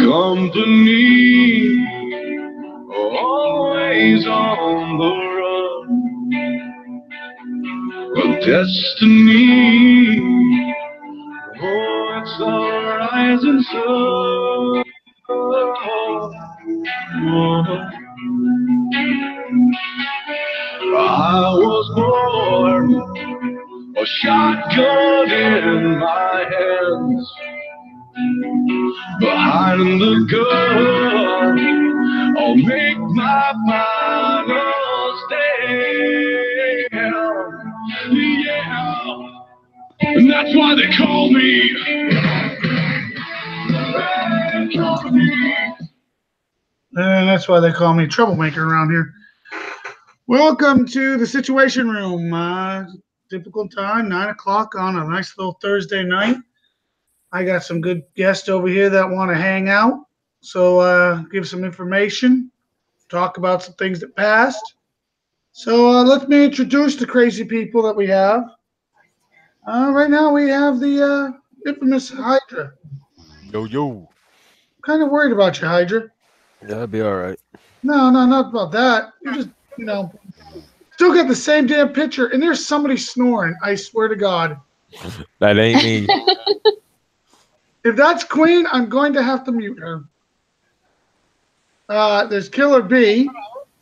company, always on the run. A destiny, oh, it's a rising sun. I was born, a shotgun in my hands. Behind the gun, I'll make my final stand. Yeah, and that's why they call me. And that's why they call me troublemaker around here. Welcome to the Situation Room. Typical time, 9 o'clock on a nice little Thursday night. I got some good guests over here that want to hang out. So give some information, talk about some things that passed. So let me introduce the crazy people that we have. Right now we have the infamous Hydra. Yo. Kind of worried about you, Hydra. That'd be all right. No, not about that. You're just, still got the same damn picture, and there's somebody snoring. I swear to God. That ain't me. If that's Queen, I'm going to have to mute her. There's Killer B.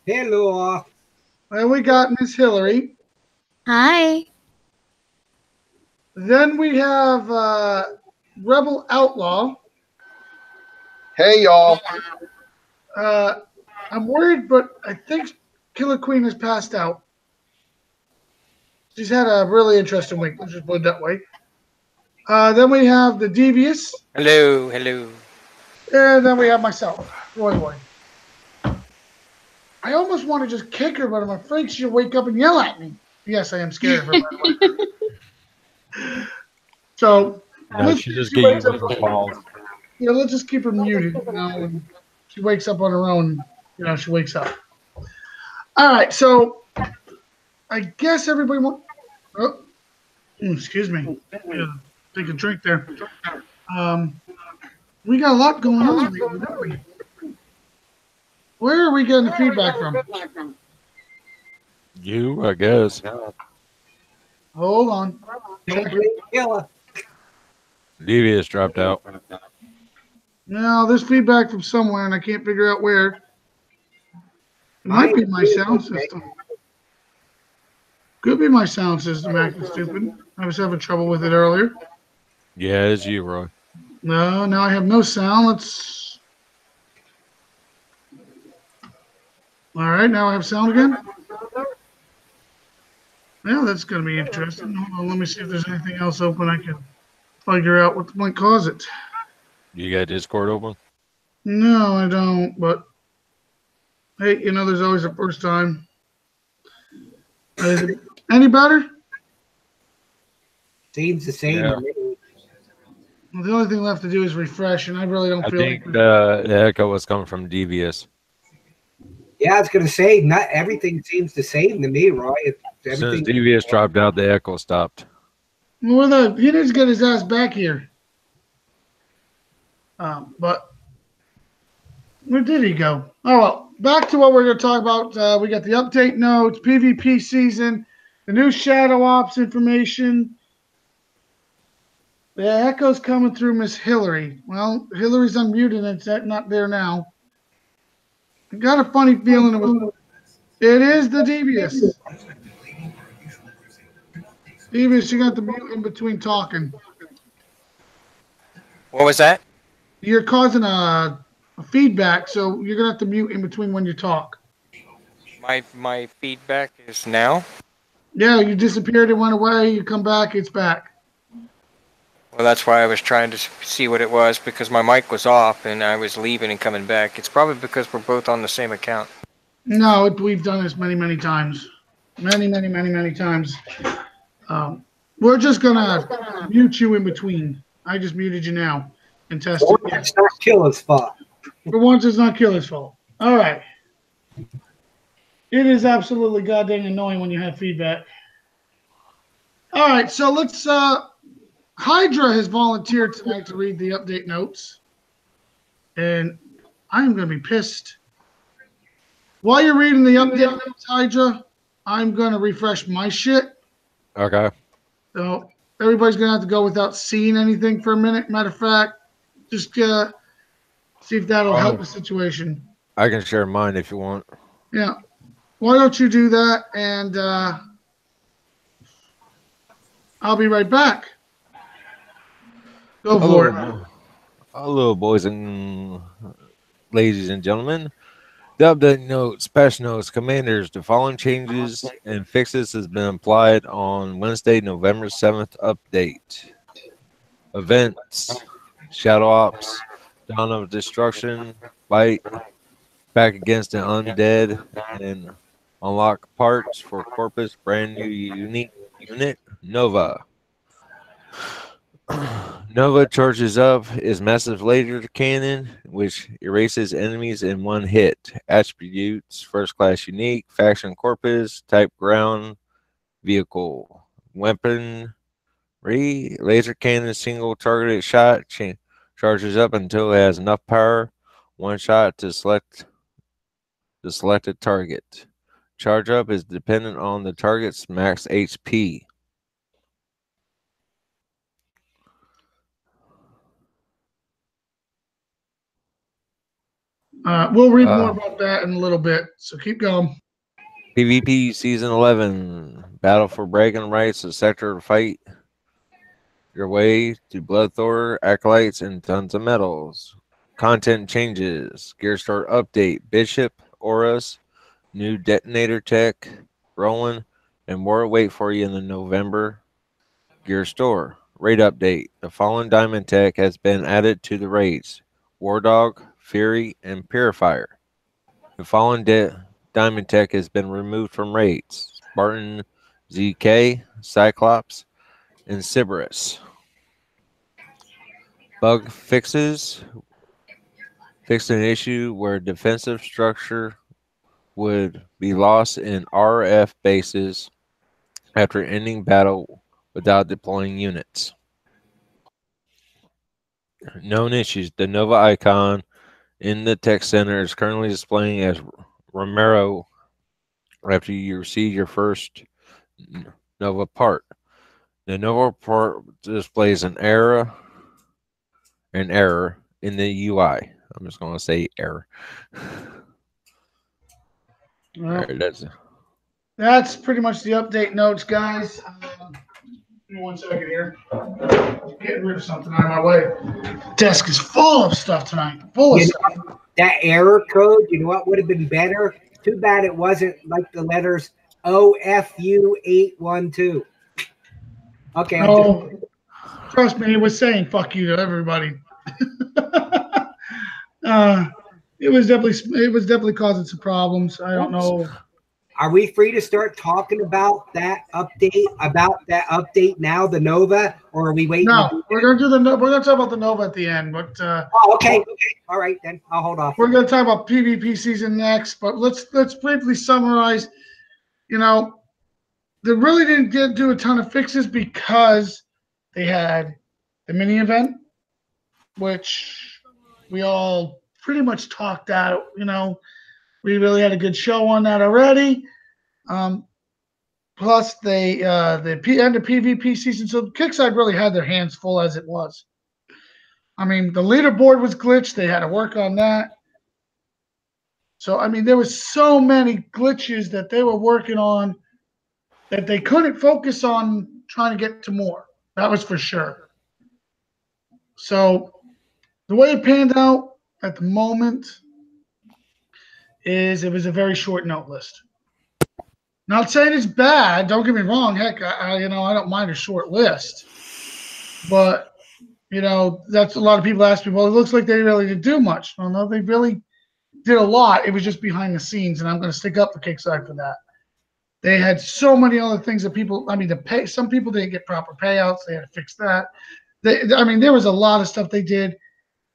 Hello. And we got Miss Hillary. Hi. Then we have Rebel Outlaw. Hey, y'all. I'm worried, but I think Killer Queen has passed out. She's had a really interesting week. Let's just put it that way. Then we have the Devious. Hello. And then we have myself, Roy. I almost want to just kick her, but I'm afraid she'll wake up and yell at me. Yes, I am scared of her. So No, she just get you with her balls. Yeah, let's just keep her muted. When she wakes up on her own, she wakes up. All right, so I guess everybody wants. Oh, excuse me. Take a drink there. We got a lot going on lately, don't we? Where are we getting the feedback from? You, I guess. Hold on. Devious dropped out. No, there's feedback from somewhere, and I can't figure out where. It might be my sound system. Could be my sound system acting stupid. I was having trouble with it earlier. Yeah, it's you, Roy. No, now I have no sound. Let's. All right, now I have sound again. Well, that's going to be interesting. Hold on, let me see if there's anything else open I can figure out what might cause it. You got Discord open? No, I don't, but hey, there's always a first time. Any better? Seems the same. Yeah. Well, the only thing left to do is refresh, and I really don't feel think like the echo was coming from Devious. Yeah, I was going to say, not everything seems the same to me, Roy. Since Devious dropped out, the echo stopped. Well, he needs to get his ass back here. But where did he go? Oh, well, back to what we're going to talk about. We got the update notes, PvP season, the new Shadow Ops information. The echo's coming through Miss Hillary. Well, Hillary's unmuted and it's not there now. I got a funny feeling it is the Devious. Devious, you got the mute in between talking. What was that? You're causing a feedback, so you're going to have to mute in between when you talk. My feedback is now? Yeah, you disappeared, it went away, you come back, it's back. Well, that's why I was trying to see what it was, because my mic was off and I was leaving and coming back. It's probably because we're both on the same account. No, we've done this many times. Many times. We're just going to mute you in between. I just muted you now and tested it. It's not Killer's fault. For once, it's not Killer's fault. All right. It is absolutely goddamn annoying when you have feedback. All right, so let's Hydra has volunteered tonight to read the update notes, and I'm going to be pissed. While you're reading the update notes, Hydra, I'm going to refresh my shit. Okay. So everybody's going to have to go without seeing anything for a minute. Matter of fact, just see if that'll help the situation. I can share mine if you want. Yeah. Why don't you do that, and I'll be right back. Go for it. Hello, boys and ladies and gentlemen. The update notes, patch notes, commanders, the following changes and fixes has been applied on Wednesday, November 7th update. Events, Shadow Ops, Dawn of Destruction, Fight, Back Against the Undead, and unlock parts for Corpus brand new unique unit, Nova. Nova charges up is massive laser cannon, which erases enemies in one hit. Attributes: first class unique, faction corpus, type ground vehicle. Weaponry: laser cannon, single targeted shot, charges up until it has enough power. One shot to select the selected target. Charge up is dependent on the target's max HP. We'll read more about that in a little bit, so keep going. PvP Season 11. Battle for bragging rights, a sector to fight your way to Bloodthor, Acolytes, and tons of medals. Content changes. Gear Store update. Bishop, Auras, new detonator tech, Rowan, and more wait for you in the November Gear Store. Raid update. The Fallen Diamond tech has been added to the raids. War Dog, Fury, and Purifier. The Fallen Diamond tech has been removed from raids. Spartan, ZK, Cyclops, and Cerberus. Bug fixes. Fixed an issue where defensive structure would be lost in RF bases after ending battle without deploying units. Known issues. The Nova icon in the tech center is currently displaying as Romero after you receive your first Nova part. The Nova part displays an error in the UI. I'm just going to say error. Well, that's pretty much the update notes, guys. Give me 1 second here. Getting rid of something out of my way. Desk is full of stuff tonight. Full of stuff. That error code, you know what would have been better? Too bad it wasn't like the letters OFU812. Okay. Oh, trust me, it was saying fuck you to everybody. It was definitely causing some problems. I don't know. Are we free to start talking about that update now, the Nova, or are we waiting? No, we're gonna talk about the Nova at the end. But okay, all right then. I'll hold off. We're gonna talk about PvP season next. But let's briefly summarize. You know, they really didn't do a ton of fixes because they had the mini event, which we all pretty much talked out. You know, we really had a good show on that already. Plus, the end of PvP season, so Kickside really had their hands full as it was. I mean, the leaderboard was glitched. They had to work on that. So, I mean, there was so many glitches that they were working on that they couldn't focus on trying to get to more. That was for sure. So, the way it panned out at the moment is it was a very short note list. Not saying it's bad. Don't get me wrong. Heck, I don't mind a short list. But, that's a lot of people ask me, well, it looks like they really didn't do much. Well, no, they really did a lot. It was just behind the scenes, and I'm going to stick up for Kickside for that. They had so many other things that some people didn't get proper payouts. They had to fix that. There was a lot of stuff they did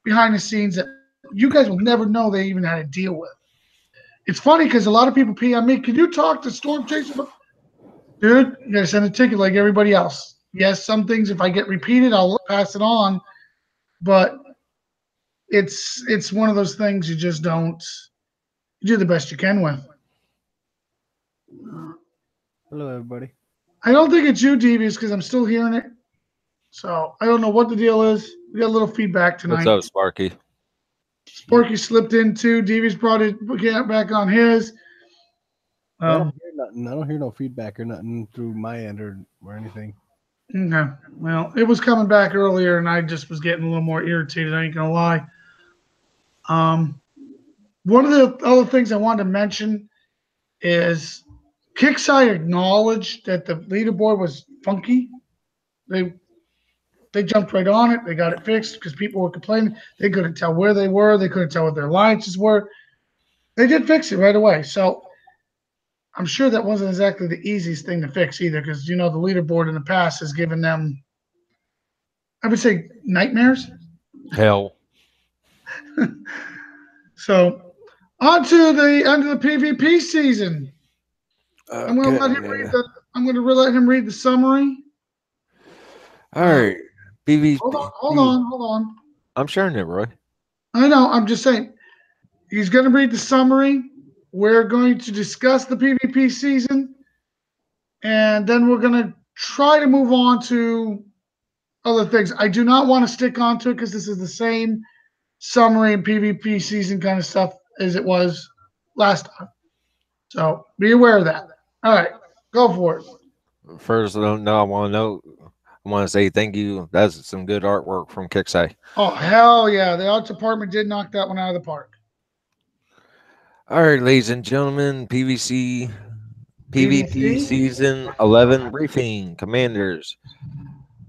behind the scenes that you guys will never know they even had to deal with. It's funny because a lot of people PM me, can you talk to Storm Chaser? Dude, you got to send a ticket like everybody else. Yes, some things, if I get repeated, I'll pass it on. But it's one of those things you just don't do the best you can with. Hello, everybody. I don't think it's you, Devious, because I'm still hearing it. So I don't know what the deal is. We got a little feedback tonight. What's up, Sparky? Sparky slipped in too. Devious brought it back on his. I don't hear nothing. I don't hear no feedback or nothing through my end or anything. Okay. Well, it was coming back earlier, and I just was getting a little more irritated. I ain't gonna lie. One of the other things I wanted to mention is Kickside acknowledged that the leaderboard was funky. They jumped right on it. They got it fixed because people were complaining. They couldn't tell where they were. They couldn't tell what their alliances were. They did fix it right away. So I'm sure that wasn't exactly the easiest thing to fix either, because the leaderboard in the past has given them, I would say, nightmares. Hell. So on to the end of the PvP season. I'm going to let him read let him read the summary. All right. PvP. Hold on. I'm sharing it, Roy. I know. I'm just saying. He's going to read the summary. We're going to discuss the PvP season, and then we're going to try to move on to other things. I do not want to stick onto it because this is the same summary and PvP season kind of stuff as it was last time. So be aware of that. All right, go for it. First, I want to say thank you. That's some good artwork from Kickside. Oh, hell yeah. The art department did knock that one out of the park. All right, ladies and gentlemen, PvP Season 11 briefing. Commanders.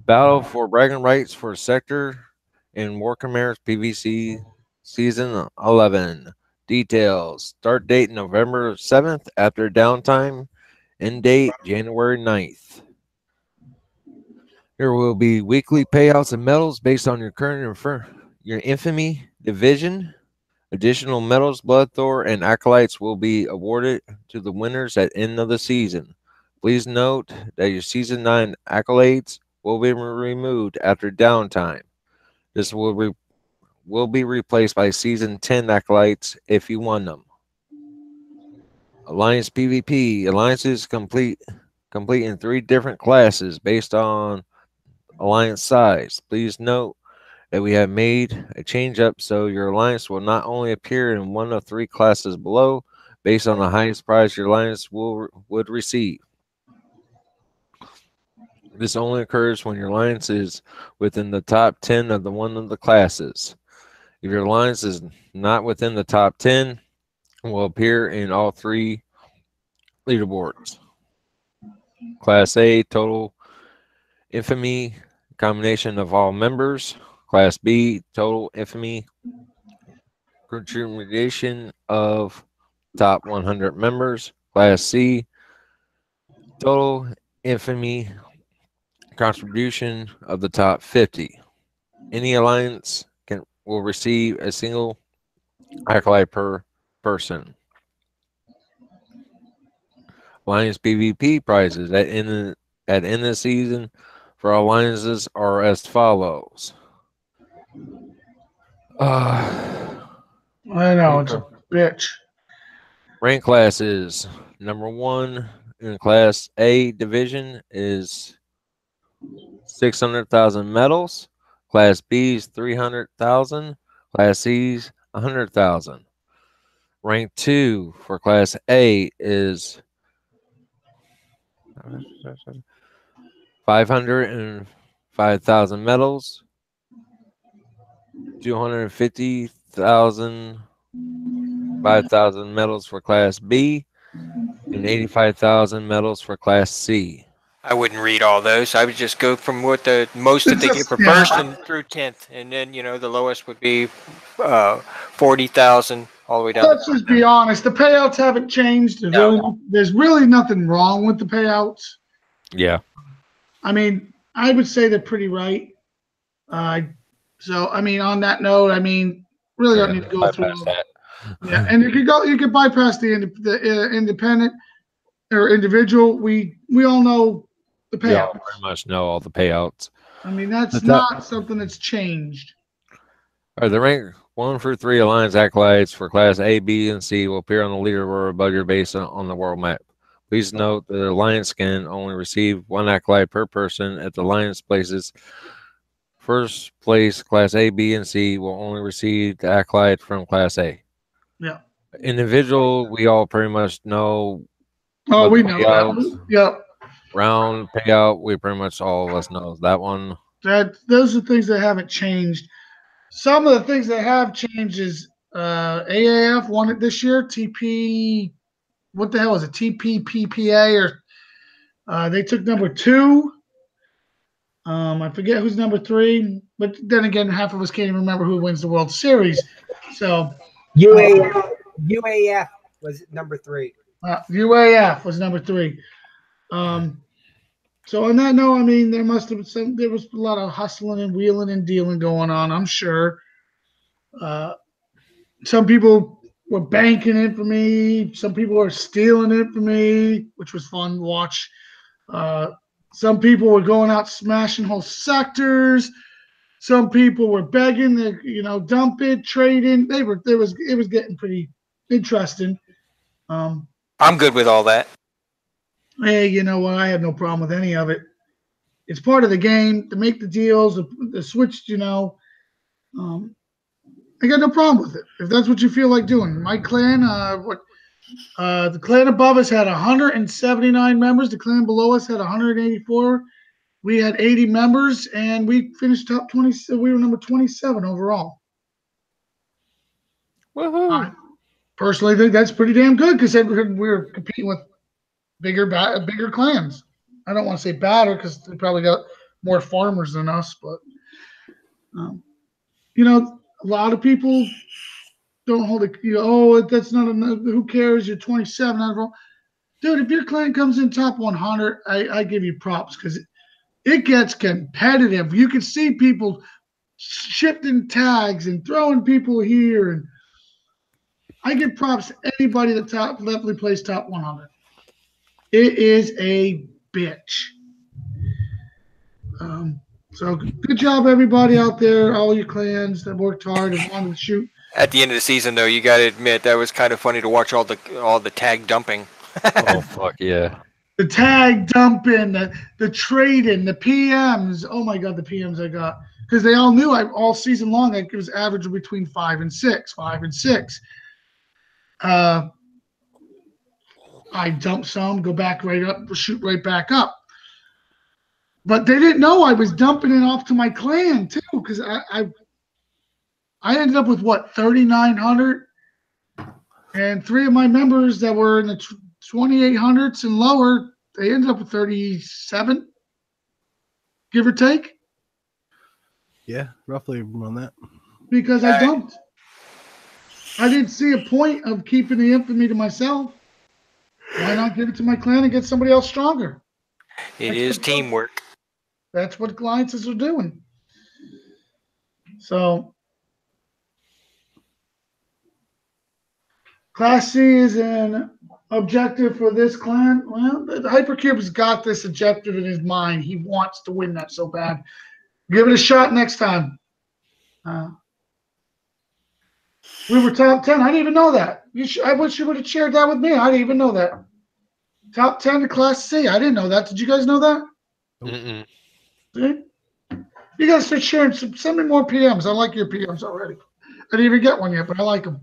Battle for bragging rights for sector in War Chimeras PvC Season 11. Details. Start date November 7th after downtime. End date January 9th. There will be weekly payouts and medals based on your current your infamy division. Additional medals, Blood Thor, and Acolytes will be awarded to the winners at end of the season. Please note that your Season 9 Accolades will be removed after downtime. This will be replaced by Season 10 Acolytes if you won them. Alliance PvP. Alliances complete in 3 different classes based on alliance size. Please note that we have made a change up so your alliance will not only appear in one of 3 classes below based on the highest prize your alliance would receive. This only occurs when your alliance is within the top 10 of one of the classes. If your alliance is not within the top 10, it will appear in all 3 leaderboards. Class A, total infamy, combination of all members. Class B, total infamy, contribution of top 100 members. Class C, total infamy, contribution of the top 50. Any alliance will receive a single acolyte per person. Alliance PvP prizes at end of the season for alliances are as follows. I know, it's a bitch. Rank classes. Number 1 in Class A division is 600,000 medals. Class B is 300,000. Class C is 100,000. Rank 2 for Class A is 505,000 medals. 250,000, 5,000 medals for Class B, and 85,000 medals for Class C. I wouldn't read all those. I would just go from what the most that they get for first and through 10th, and then the lowest would be 40,000 all the way down. Let's just be honest. The payouts haven't changed. There's really nothing wrong with the payouts. Yeah. I mean, I would say they're pretty right. So, I mean, on that note, really don't need to go through that. Yeah, and you could bypass the independent or individual. We all know the We all payouts. pretty much know all the payouts. I mean, that's But not something that's changed. All right, the rank 1 through 3 Alliance Acolytes for Class A, B, and C will appear on the leaderboard above your base on the world map. Please note that the Alliance can only receive 1 Acolyte per person at the Alliance places. First place Class A, B, and C will only receive the Acolyte from Class A. Yeah. Individual, we all pretty much know. Oh, what we the know payouts, that. Yep. Round payout, we pretty much all of us know that one. Those are things that haven't changed. Some of the things that have changed is AAF won it this year. TP, what the hell is it? TPPPA or they took number 2. I forget who's number 3, but then again, half of us can't even remember who wins the World Series. So UAF was number 3. UAF was number 3. So on that note, I mean, there was a lot of hustling and wheeling and dealing going on, I'm sure. Some people were banking it for me. Some people were stealing it for me, which was fun to watch. Some people were going out smashing whole sectors. Some people were begging to, dump it, trading. It was getting pretty interesting. I'm good with all that. Hey, you know what? I have no problem with any of it. It's part of the game to make the deals, the switch. I got no problem with it. If that's what you feel like doing. My clan, the clan above us had 179 members. The clan below us had 184. We had 80 members, and we finished top 20. So we were number 27 overall. Woohoo! I personally think that's pretty damn good because we were competing with bigger clans. I don't want to say badder because they probably got more farmers than us, but a lot of people don't hold it. That's not enough. Who cares? You're 27. Dude, if your clan comes in top 100, I give you props because it gets competitive. You can see people shifting tags and throwing people here, and I give props to anybody that definitely plays top 100. It is a bitch. So good job, everybody out there, all your clans that worked hard and wanted to shoot. At the end of the season, though, you got to admit that was kind of funny to watch all the tag dumping. Oh fuck yeah! The tag dumping, the trading, the PMs. Oh my god, the PMs I got because they all knew all season long it was averaging between 5 and 6, 5 and 6. I dump some, go back right up, shoot right back up. But they didn't know I was dumping it off to my clan too, because I ended up with 3,900, and 3 of my members that were in the 2,800s and lower, they ended up with 37, give or take. Yeah, roughly around that. Because I dumped. I didn't see a point of keeping the infamy to myself. Why not give it to my clan and get somebody else stronger? It is teamwork. That's what alliances are doing. So, Class C is an objective for this clan. Well, the Hypercube's got this objective in his mind. He wants to win that so bad. Give it a shot next time. We were top 10. I didn't even know that. I wish you would have shared that with me. I didn't even know that. Top 10 to Class C. I didn't know that. Did you guys know that? Mm-mm. See? You guys start sharing. Send me more PMs. I like your PMs already. I didn't even get one yet, but I like them.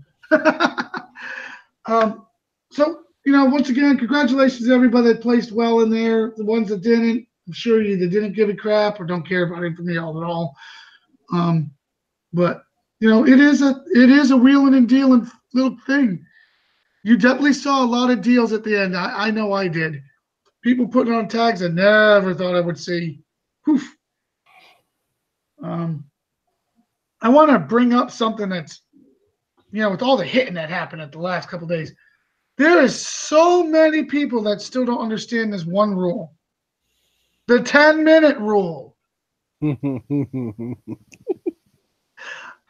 So, once again, congratulations to everybody that placed well in there. The ones that didn't, I'm sure you either didn't give a crap or don't care about infamy at all. But it is a wheeling and dealing little thing. You definitely saw a lot of deals at the end. I know I did. People putting on tags I never thought I would see. Poof. I want to bring up something that's, with all the hitting that happened at the last couple of days, there is so many people that still don't understand this one rule. The 10-minute rule.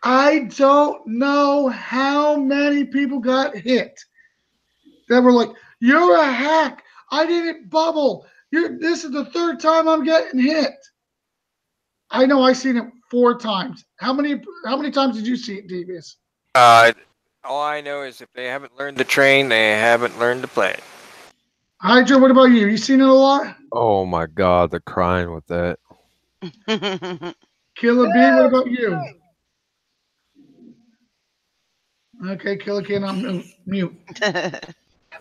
I don't know how many people got hit that were like, you're a hack. I didn't bubble. This is the third time I'm getting hit. I know I seen it 4 times. How many times did you see it, Devious? All I know is if they haven't learned to train, they haven't learned to play. Hydra, what about you? You seen it a lot? Oh my God, the crying with that. Killer B, what about you? Okay, Killer Kid on mute.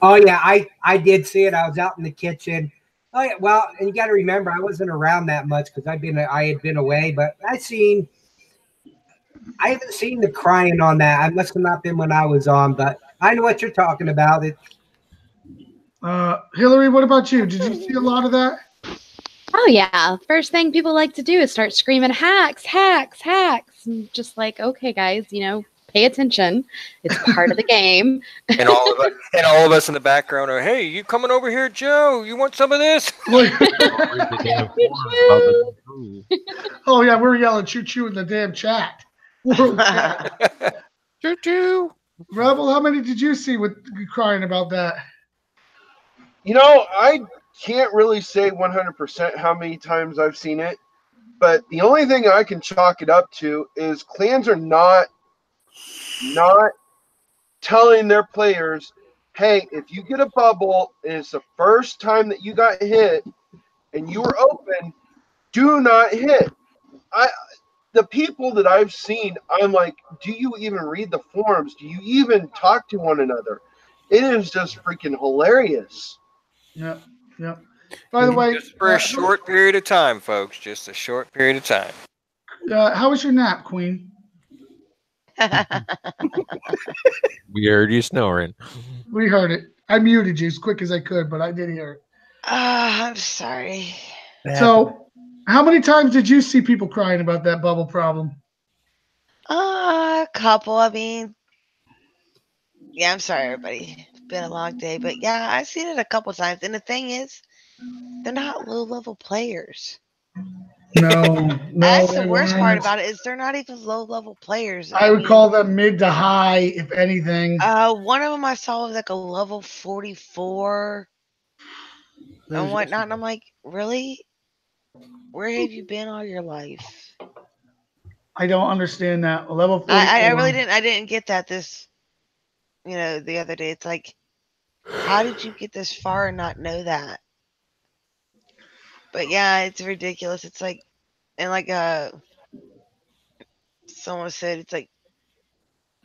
Oh yeah, I did see it. I was out in the kitchen. Oh yeah, well, and you got to remember, I wasn't around that much because I had been away. But I haven't seen the crying on that. It must have not been when I was on, but I know what you're talking about. Hillary, what about you? Did you see a lot of that? Oh yeah. First thing people like to do is start screaming hacks, hacks, hacks. And just like, okay, guys, pay attention. It's part of the game. And all of us in the background are, hey, you coming over here, Joe? You want some of this? Oh yeah, we're yelling choo choo in the damn chat. Choo choo. Rebel, how many did you see with crying about that? I can't really say 100% how many times I've seen it, but the only thing I can chalk it up to is clans are not telling their players, hey, if you get a bubble and it's the first time that you got hit and you were open, do not hit. The people that I've seen, I'm like, do you even read the forums? Do you even talk to one another? It is just freaking hilarious. Yep. By the way, Just for a short period of time, folks. Just a short period of time. How was your nap, Queen? We heard you snoring. We heard it. I muted you as quick as I could, but I did hear it. I'm sorry. So, how many times did you see people crying about that bubble problem? A couple. I mean, yeah, I'm sorry, everybody. It's been a long day, but yeah, I've seen it a couple times. And the thing is, they're not low-level players. No. That's the worst part about it is they're not even low-level players. I would call them mid to high, if anything. One of them I saw was like a level 44 and whatnot. And I'm like, really? Where have you been all your life? I don't understand that. Level 44. I really didn't. I didn't get that the other day. It's like, how did you get this far and not know that? But yeah, it's ridiculous. It's like, and like someone said, it's like,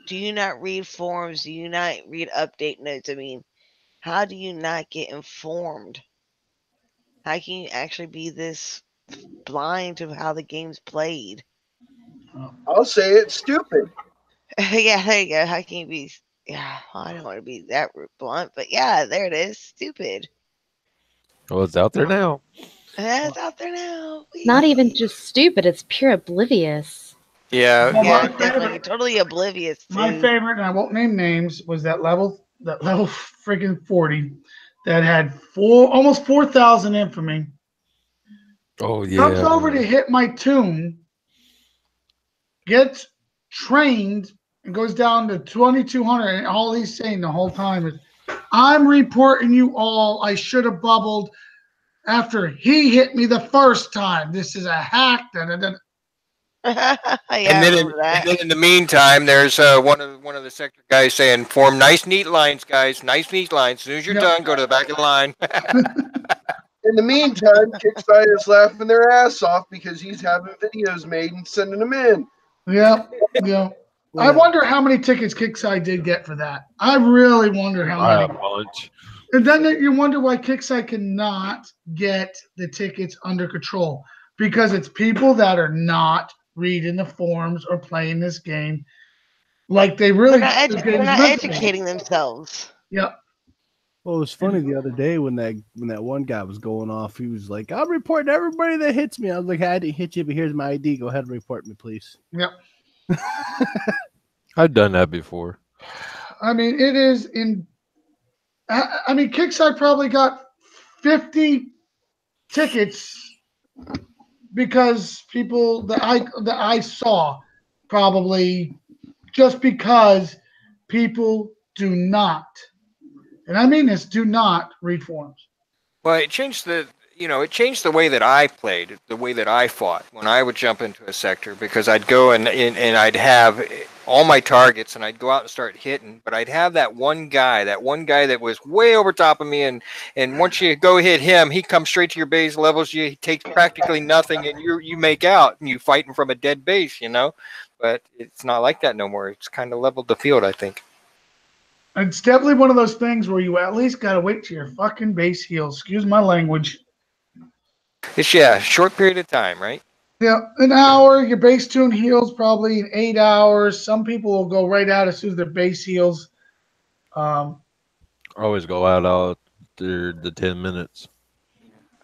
do you not read forums? Do you not read update notes? I mean, how do you not get informed? How can you actually be this blind to how the game's played? I'll say it's stupid. Yeah, there you go. How can you be? Yeah, I don't want to be that blunt, but yeah, there it is. Stupid. Well, it's out there now. Yeah, it's out there now. Not even just stupid, it's pure oblivious. Yeah. Yeah, definitely totally oblivious. My favorite, and I won't name names, was that level freaking 40 that had almost 4,000 infamy. Oh yeah. Comes over to hit my tomb, gets trained, and goes down to 2,200. And all he's saying the whole time is, "I'm reporting you all. I should have bubbled after he hit me the first time. This is a hack." Yeah, and then in the meantime, there's one of the sector guys saying, "Form nice, neat lines, guys. Nice, neat lines. As soon as you're done, go to the back of the line." In the meantime, Kickside is laughing their ass off because he's having videos made and sending them in. Yeah. I wonder how many tickets Kickside did get for that. I really wonder how many. And then you wonder why Kickside cannot get the tickets under control, because it's people that are not reading the forums or playing this game like they really. They're not educating themselves. Yep. Well, it was funny the other day when that one guy was going off. He was like, "I'm reporting everybody that hits me." I was like, "I didn't hit you, but here's my ID. Go ahead and report me, please." Yep. I've done that before. I mean, it is in. I mean, Kickside probably got 50 tickets because people that I saw probably just because people do not, and I mean this, do not read forums. Well, it changed it changed the way that I played, the way that I fought when I would jump into a sector, because I'd go and I'd have all my targets and I'd go out and start hitting, but I'd have that one guy that was way over top of me, and once you go hit him, he comes straight to your base, levels you, he takes practically nothing, and you make out and you fighting from a dead base, but it's not like that no more. It's kind of leveled the field, I think. It's definitely one of those things where you at least got to wait till your fucking base heals. Excuse my language. It's a short period of time, right? Yeah, an hour. Your base tune heals probably in 8 hours. Some people will go right out as soon as their base heals. Always go out after the 10 minutes.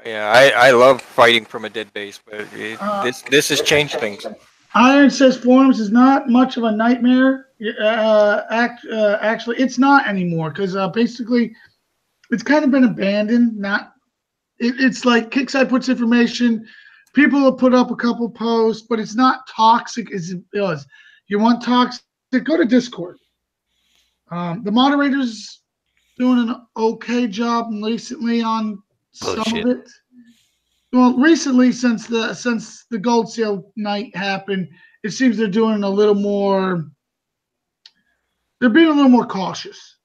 Yeah, I love fighting from a dead base, but this has changed things. Iron says Forums is not much of a nightmare. Actually, it's not anymore because basically it's kind of been abandoned. It's like Kickside puts information. People will put up a couple posts, but it's not toxic as it was. You want toxic, go to Discord. The moderators doing an okay job recently on some of it. Well, recently since the gold sale night happened, it seems they're doing a little more. They're being a little more cautious.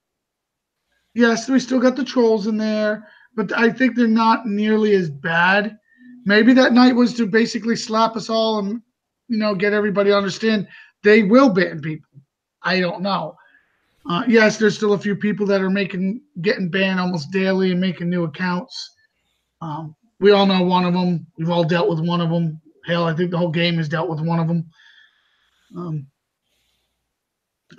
Yes, we still got the trolls in there, but I think they're not nearly as bad. Maybe that night was to basically slap us all and, get everybody to understand they will ban people. I don't know. Yes, there's still a few people that are getting banned almost daily and making new accounts. We all know one of them. We've all dealt with one of them. Hell, I think the whole game has dealt with one of them.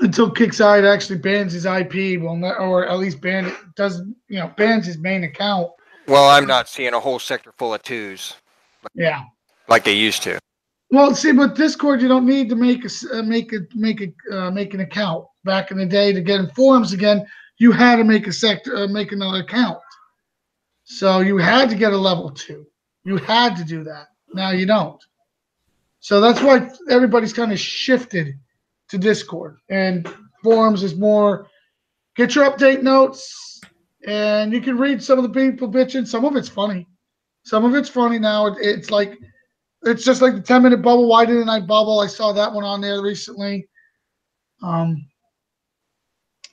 Until Kickside actually bans his IP, or at least bans his main account. Well, I'm not seeing a whole sector full of twos. Yeah, like they used to. Well, see, but Discord, you don't need to make an account. Back in the day, to get in forums again, you had to make another account. So you had to get a level 2. You had to do that. Now you don't. So that's why everybody's kind of shifted to Discord, and forums is more get your update notes, and you can read some of the people bitching. Some of it's funny. Some of it's funny now. It's just like the 10-minute bubble. Why didn't I bubble? I saw that one on there recently.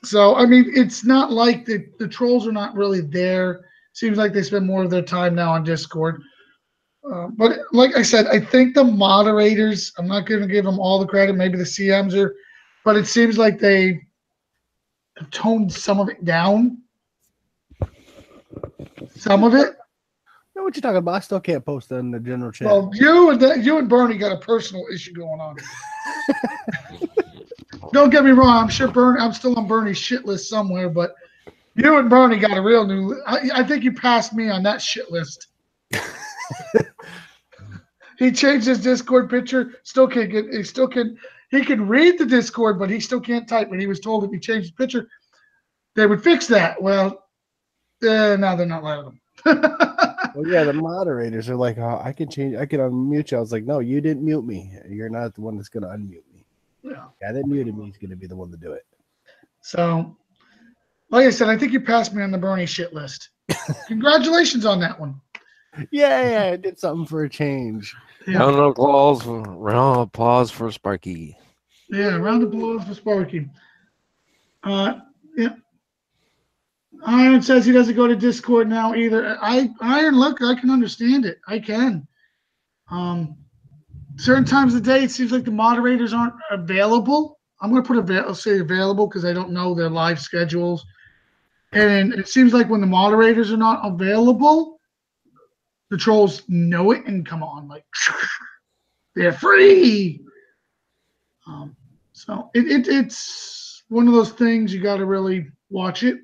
So I mean, it's not like the trolls are not really there. Seems like they spend more of their time now on Discord. But like I said, I think the moderators, I'm not going to give them all the credit. Maybe the CMs are, but it seems like they have toned some of it down. Some of it. I know what you're talking about. I still can't post that in the general chat. Well, you and Bernie got a personal issue going on. Don't get me wrong. I'm sure I'm still on Bernie's shit list somewhere, but you and Bernie got a real new. I think you passed me on that shit list. He changed his Discord picture. Still can't get. He can read the Discord, but he still can't type. And he was told if he changed his picture, they would fix that. Well, now they're not letting him. Well, yeah, the moderators are like, oh, I can unmute you. I was like, no, you didn't mute me. You're not the one that's going to unmute me. Yeah. Guy that muted me is going to be the one to do it. So, like I said, I think you passed me on the Bernie shit list. Congratulations on that one. Yeah, I did something for a change. Yeah. Round of applause for Sparky. Yeah, round of applause for Sparky. Yeah. Iron says he doesn't go to Discord now either. Iron, look, I can understand it. I can. Certain times of the day, it seems like the moderators aren't available. I'm going to I'll say available because I don't know their live schedules. And it seems like when the moderators are not available, the trolls know it and come on like they're free. So it's one of those things you got to really watch it.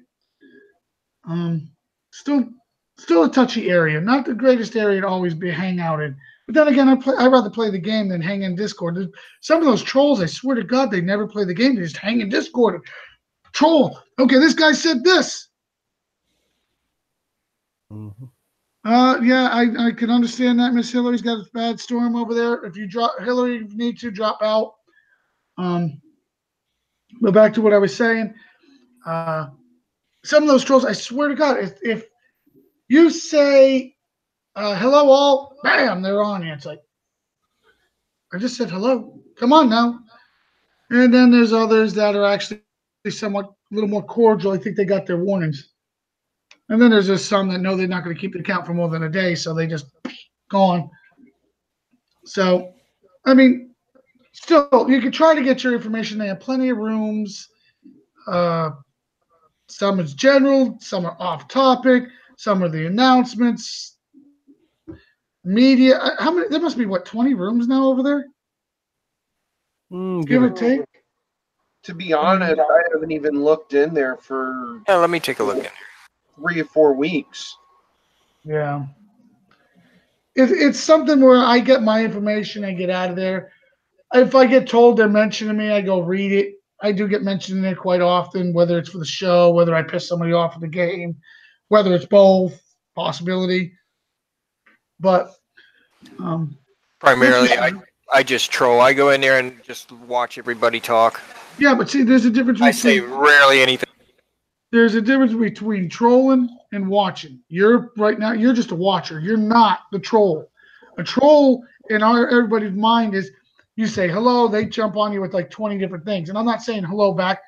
Still a touchy area, not the greatest area to always hang out in. But then again, I'd rather play the game than hang in Discord. Some of those trolls, I swear to God, they never play the game. They just hang in Discord. Troll. Okay, this guy said this. Mm-hmm. Yeah, I can understand that. Miss Hillary's got a bad storm over there. If you drop Hillary, you need to drop out. But back to what I was saying. Some of those trolls, I swear to God, if you say hello all. Bam, they're on you. It's like, I just said hello. Come on now. And then there's others that are actually somewhat a little more cordial. I think they got their warnings. And then there's just some that know they're not going to keep the account for more than a day, so they just gone. So, I mean, still, you can try to get your information. They have plenty of rooms. Some is general, some are off topic, some are the announcements, media. How many? There must be, what, 20 rooms now over there? Give or take. To be honest, I haven't even looked in there for Yeah, let me take a look in here. 3 or 4 weeks. Yeah. It's something where I get my information, I get out of there. If I get told they're mentioning me, I go read it. I do get mentioned in there quite often, whether it's for the show, whether I piss somebody off at the game, whether it's both, possibility. But Primarily, I just troll. I go in there and just watch everybody talk. yeah, but see, there's a difference I say between rarely anything. there's a difference between trolling and watching. You're right now, you're just a watcher. You're not the troll. A troll in everybody's mind is you say hello, they jump on you with like 20 different things. And I'm not saying hello back.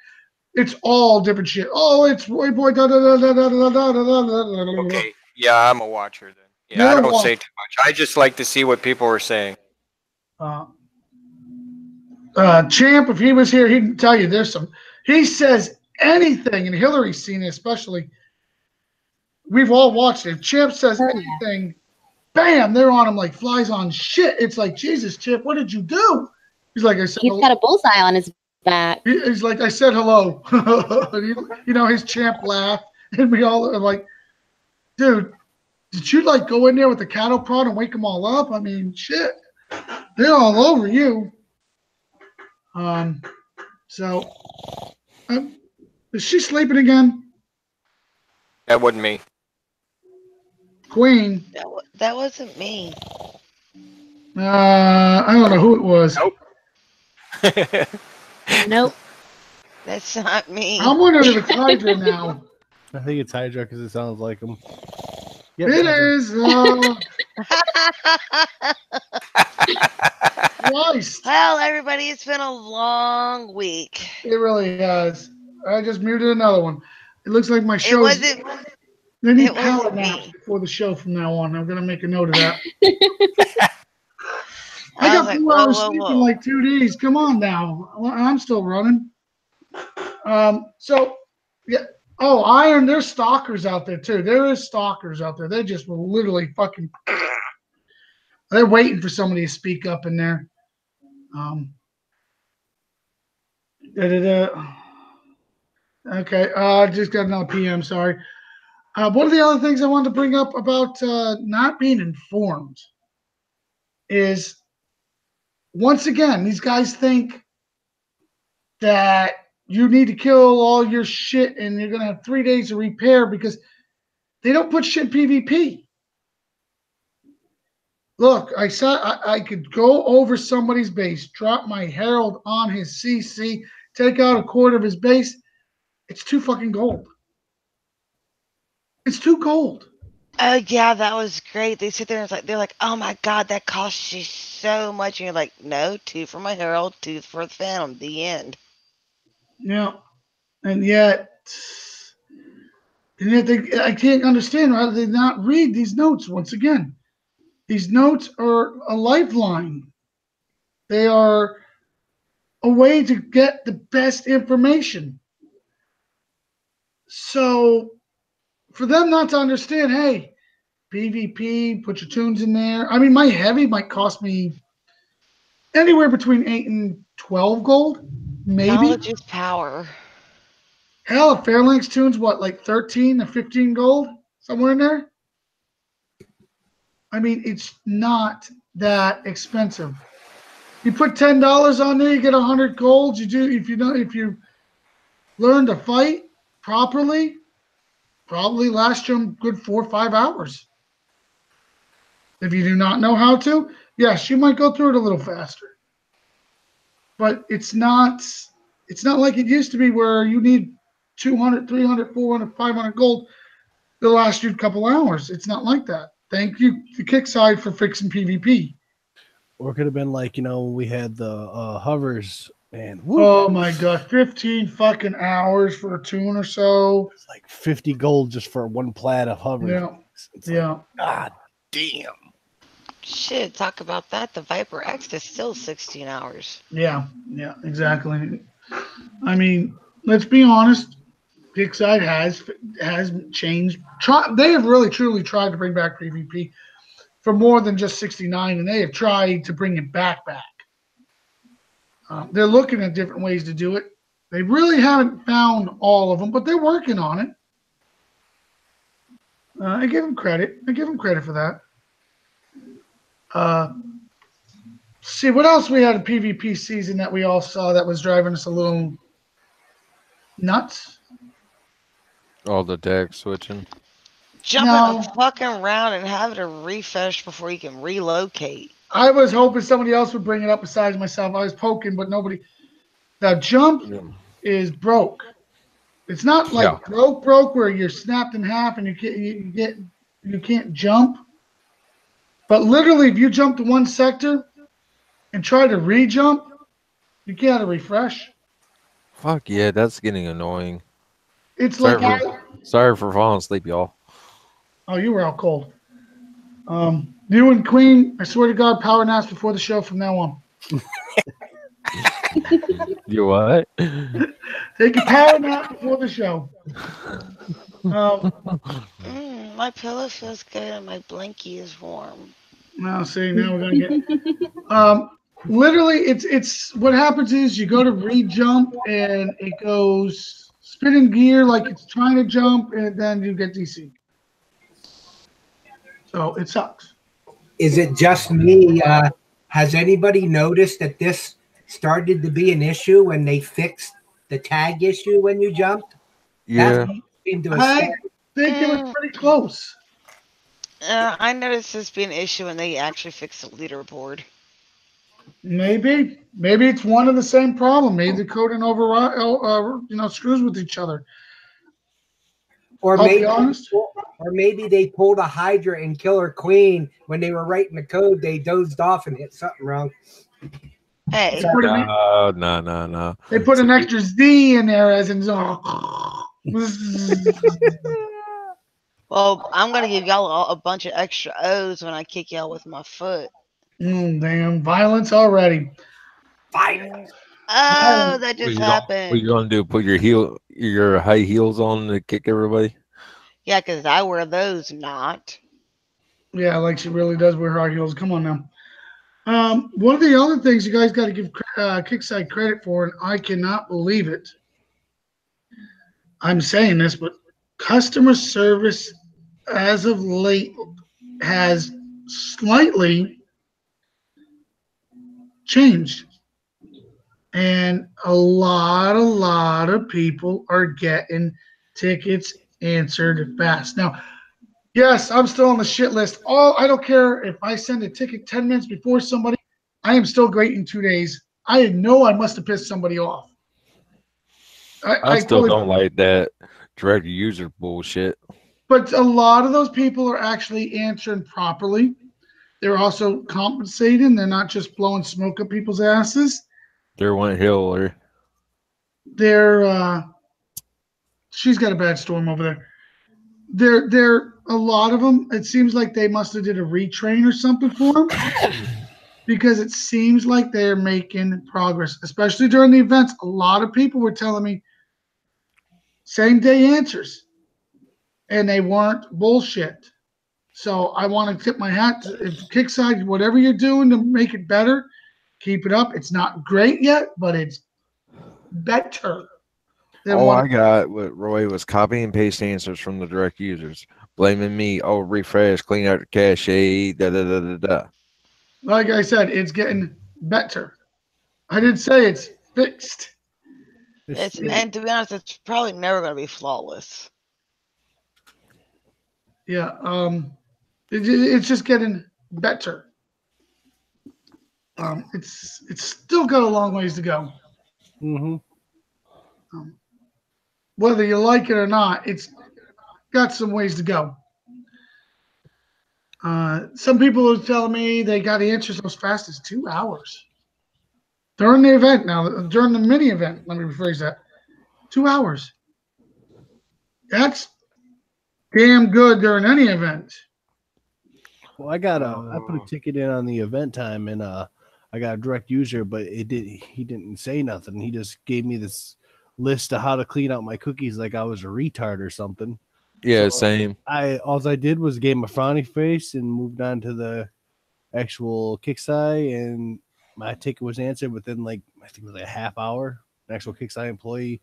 It's all different shit. Oh, it's boy, da da da da da da da da da. Okay, yeah, I'm a watcher then. Yeah, I don't say too much. I just like to see what people are saying. Champ, if he was here, he'd tell you there's some. He says anything, and Hillary's seen it especially. We've all watched it. If Champ says anything, bam, they're on him like flies on shit. It's like, Jesus, Champ, what did you do? He's like, I said, He's got a bullseye on his back. He's like, I said hello. You know, his Champ laugh, and we all are like, dude, did you like go in there with the cattle prod and wake them all up? I mean, shit, they're all over you. So, is she sleeping again? That wasn't me. Queen. That wasn't me. I don't know who it was. Nope. Nope. That's not me. I'm wondering if it's Hydra now. I think it's Hydra because it sounds like him. Yep, It Hydra. is. Christ. Well, everybody, it's been a long week. It really has. I just muted another one. It looks like my It show. wasn't. They need it power wasn't naps me. before the show from now on. I'm gonna make a note of that. I I was got like, 2 hours whoa, sleep whoa. in like 2 days. Come on now. I'm still running. So yeah. Oh, Iron, there's stalkers out there too. There is stalkers out there. They just will literally fucking. They're waiting for somebody to speak up in there. Okay, just got another PM. Sorry. One of the other things I wanted to bring up about not being informed is, once again, these guys think that you need to kill all your shit and you're going to have 3 days to repair because they don't put shit in PvP. Look, I saw I could go over somebody's base, drop my Herald on his CC, take out a quarter of his base. It's 2 fucking gold. It's 2 gold. Oh yeah, that was great. They sit there and it's like they're like, oh my god, that costs you so much, and you're like, no, 2 for my Herald, 2 for the Phantom. The end. Yeah, and yet I can't understand why they not read these notes once again. These notes are a lifeline. They are a way to get the best information. So for them not to understand, hey, PvP, put your tunes in there. I mean, my heavy might cost me anywhere between 8 and 12 gold, maybe. Knowledge is power. Hell, a Phalanx tune's what, like 13 to 15 gold? Somewhere in there? I mean, it's not that expensive. You put $10 on there, you get 100 gold. You do if you learn to fight properly, probably last you a good 4 or 5 hours. If you do not know how to, yes, you might go through it a little faster. But it's not like it used to be where you need 200, 300, 400, 500 gold to last you a couple hours. It's not like that. Thank you, the kick side, for fixing PvP. Or it could have been like, when we had the hovers, and woo, Oh my god, 15 fucking hours for a tune or so. it's like 50 gold just for one plat of hovers. Yeah, It's yeah. like, God damn. Shit, talk about that. The Viper X is still 16 hours. Yeah, exactly. I mean, let's be honest. Kickside has changed. They have really truly tried to bring back PvP for more than just 69, and they have tried to bring it back. They're looking at different ways to do it. They really haven't found all of them, but they're working on it. I give them credit. For that. See what else we had a PvP season that we all saw that was driving us a little nuts. All the deck switching. Jumping No. a fucking round and having to refresh before you can relocate. I was hoping somebody else would bring it up besides myself. I was poking, but nobody. The jump is broke. It's not like broke where you're snapped in half and you can't jump. But literally, if you jump to one sector and try to re-jump, you can't refresh. Fuck yeah, that's getting annoying. It's Sorry for falling asleep, y'all. Oh, you were out cold. You and Queen, I swear to God, power naps before the show from now on. You what? Take a power nap before the show. My pillow feels good and my blankie is warm. Now, see, now we're gonna get. Literally, it's what happens is you go to re-jump and it goes spinning gear like it's trying to jump, and then you get DC. So it sucks. Is it just me? Has anybody noticed that this started to be an issue when they fixed the tag issue when you jumped? Yeah. I think it was pretty close. I noticed this being an issue when they actually fixed the leaderboard. Maybe it's one of the same problem. Maybe the code and override, screws with each other. Or I'll maybe, be honest. or maybe they pulled a Hydra and Killer Queen when they were writing the code. They dozed off and hit something wrong. Hey, No. They put an extra Z in there as in. well, I'm gonna give y'all a bunch of extra O's when I kick y'all with my foot. Damn, violence already. Violence. Oh, that just happened. What you gonna do? Put your high heels on to kick everybody? Yeah, because I wear those not. Yeah, like she really does wear high heels. Come on now. One of the other things you guys got to give Kickside credit for, and I cannot believe it. I'm saying this, but customer service as of late has slightly changed. And a lot of people are getting tickets answered fast. Now, yes, I'm still on the shit list. I don't care if I send a ticket 10 minutes before somebody, I am still great in 2 days. I know I must have pissed somebody off. I still don't like that direct user bullshit. But a lot of those people are actually answering properly. They're also compensating. They're not just blowing smoke up people's asses. There went Hillary. She's got a bad storm over there. They're a lot of them. It seems like they must have did a retrain or something for them, because it seems like they're making progress, especially during the events. A lot of people were telling me same day answers, and they weren't bullshit. So I want to tip my hat to Kickside. Whatever you're doing to make it better, keep it up. It's not great yet, but it's better. I got what Roy was copy and paste answers from the direct users, blaming me. Oh, refresh, clean out the cache, da. Like I said, it's getting better. I didn't say it's fixed. And to be honest, it's probably never going to be flawless. Yeah, it's just getting better. It's still got a long ways to go. Mm-hmm. Whether you like it or not, it's got some ways to go. Some people are telling me they got answers as fast as 2 hours during the event. Now, during the mini event, let me rephrase that. 2 hours. That's damn good during any event. Well, I put a ticket in on the event time, and I got a direct user, but he didn't say nothing. He just gave me this list of how to clean out my cookies like I was a retard or something. Yeah, So same. All I did was gave him a frowny face and moved on to the actual Kixeye, and my ticket was answered within I think it was like a half hour. An actual Kixeye employee.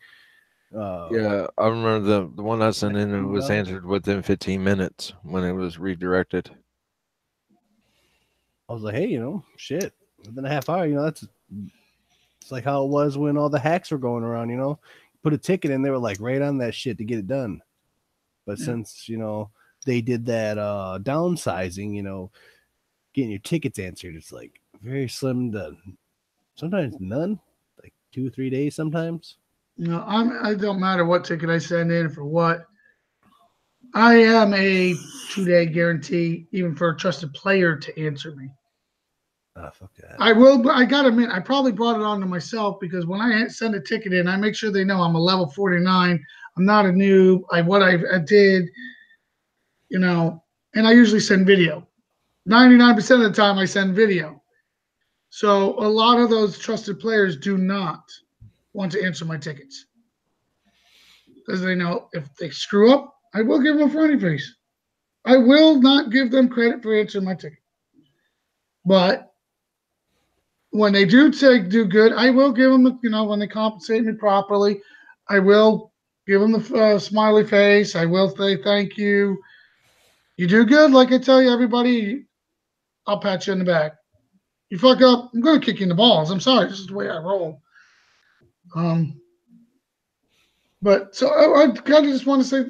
Yeah, I remember the one I sent in, it was answered within 15 minutes when it was redirected. I was like, hey, shit, within a half hour, it's like how it was when all the hacks were going around, put a ticket in, they were like right on that shit to get it done. But since, they did that downsizing, getting your tickets answered, it's like very slim to sometimes none, like 2 or 3 days sometimes. I don't matter what ticket I send in for what. I am a 2-day guarantee, even for a trusted player to answer me. Oh, fuck that. I will. I gotta admit, I probably brought it on to myself because when I send a ticket in, I make sure they know I'm a level 49. I'm not a noob. I did, and I usually send video. 99% of the time, I send video. So a lot of those trusted players do not want to answer my tickets because they know if they screw up, I will give them a frowny face. I will not give them credit for answering my ticket. But when they do good, I will give them, when they compensate me properly, I will give them the smiley face. I will say thank you. You do good, like I tell you, everybody, I'll pat you in the back. You fuck up, I'm going to kick you in the balls. I'm sorry. This is the way I roll. But so I kind of just want to say,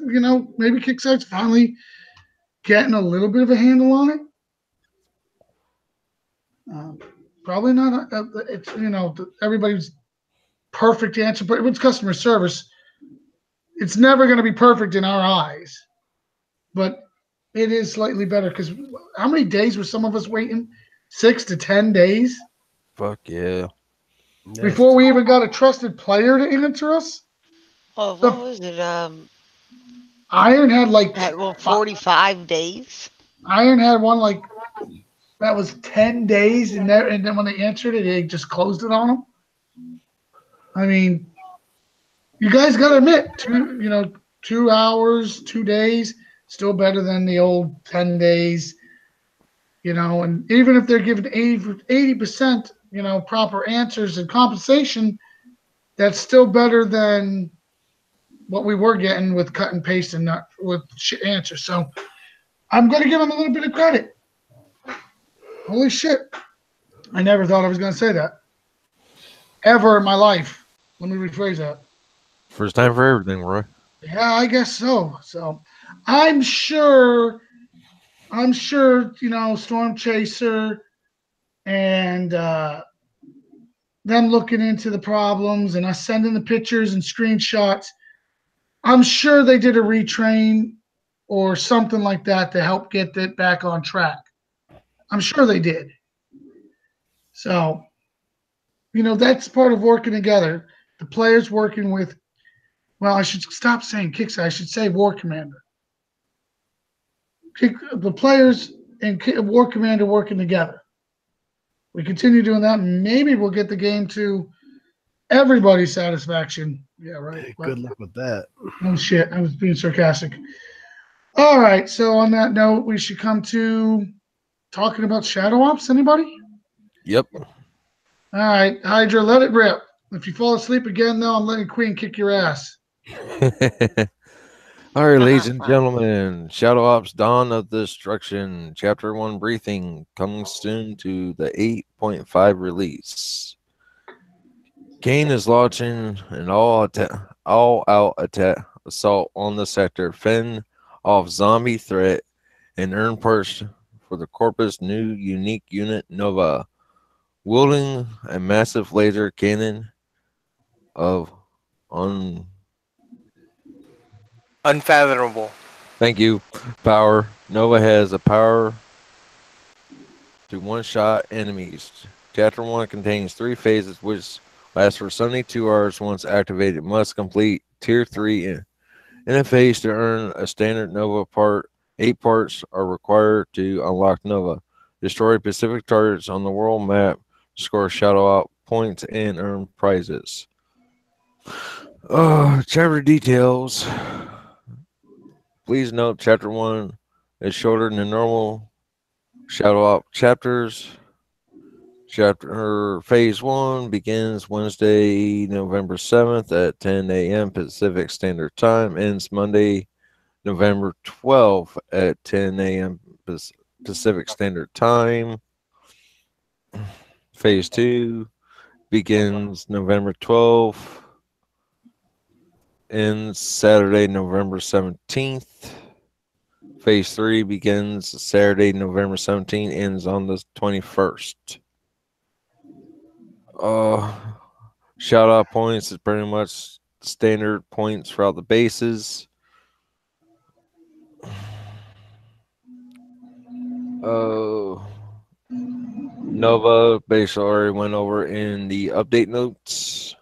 maybe Kixeye's finally getting a little bit of a handle on it. Probably not. It's everybody's perfect answer, but with customer service, it's never going to be perfect in our eyes. But it is slightly better because how many days were some of us waiting? 6 to 10 days. Fuck yeah. Before we even got a trusted player to answer us. Oh, what was it? Iron had 45 days. Iron had one that was 10 days, and then when they answered it, they just closed it on them. I mean, you guys got to admit, 2 hours, 2 days, still better than the old 10 days. And even if they're given 80%, proper answers and compensation, that's still better than what we were getting with cut and paste and not with shit answers. So I'm going to give them a little bit of credit. Holy shit. I never thought I was going to say that. Ever in my life. Let me rephrase that. First time for everything, Roy. Yeah, I guess so. So I'm sure, Storm Chaser and them looking into the problems and us sending the pictures and screenshots, I'm sure they did a retrain or something like that to help get it back on track. I'm sure they did. So, that's part of working together. The players working with, I should stop saying Kixeye. I should say War Commander. The players and War Commander working together. We continue doing that, and maybe we'll get the game to everybody's satisfaction. Yeah, right. Good luck with that. Oh, shit. I was being sarcastic. All right. So on that note, we should come to talking about Shadow Ops. Anybody? Yep. All right. Hydra, let it rip. If you fall asleep again, though, I'm letting Queen kick your ass. All right, ladies and gentlemen, Shadow Ops Dawn of Destruction, Chapter 1 briefing coming soon to the 8.5 release. Kane is launching an all-out attack assault on the sector, fend off zombie threat, and earn parts for the Corpus new unique unit Nova, wielding a massive laser cannon of Unfathomable. Thank you. Power. Nova has a power to one-shot enemies. Chapter 1 contains 3 phases, which last for 72 hours. Once activated, must complete Tier 3 in a phase to earn a standard Nova part. 8 parts are required to unlock Nova. Destroy specific targets on the world map, score shout-out points, and earn prizes. Chapter details. Please note Chapter 1 is shorter than normal shout-out chapters. Chapter Phase 1 begins Wednesday, November 7th at 10 a.m. Pacific Standard Time. Ends Monday, November 12th at 10 a.m. Pacific Standard Time. Phase 2 begins November 12th. Ends Saturday, November 17th. Phase 3 begins Saturday, November 17th. Ends on the 21st. Shout out points is pretty much standard points throughout the bases. Nova basically already went over in the update notes.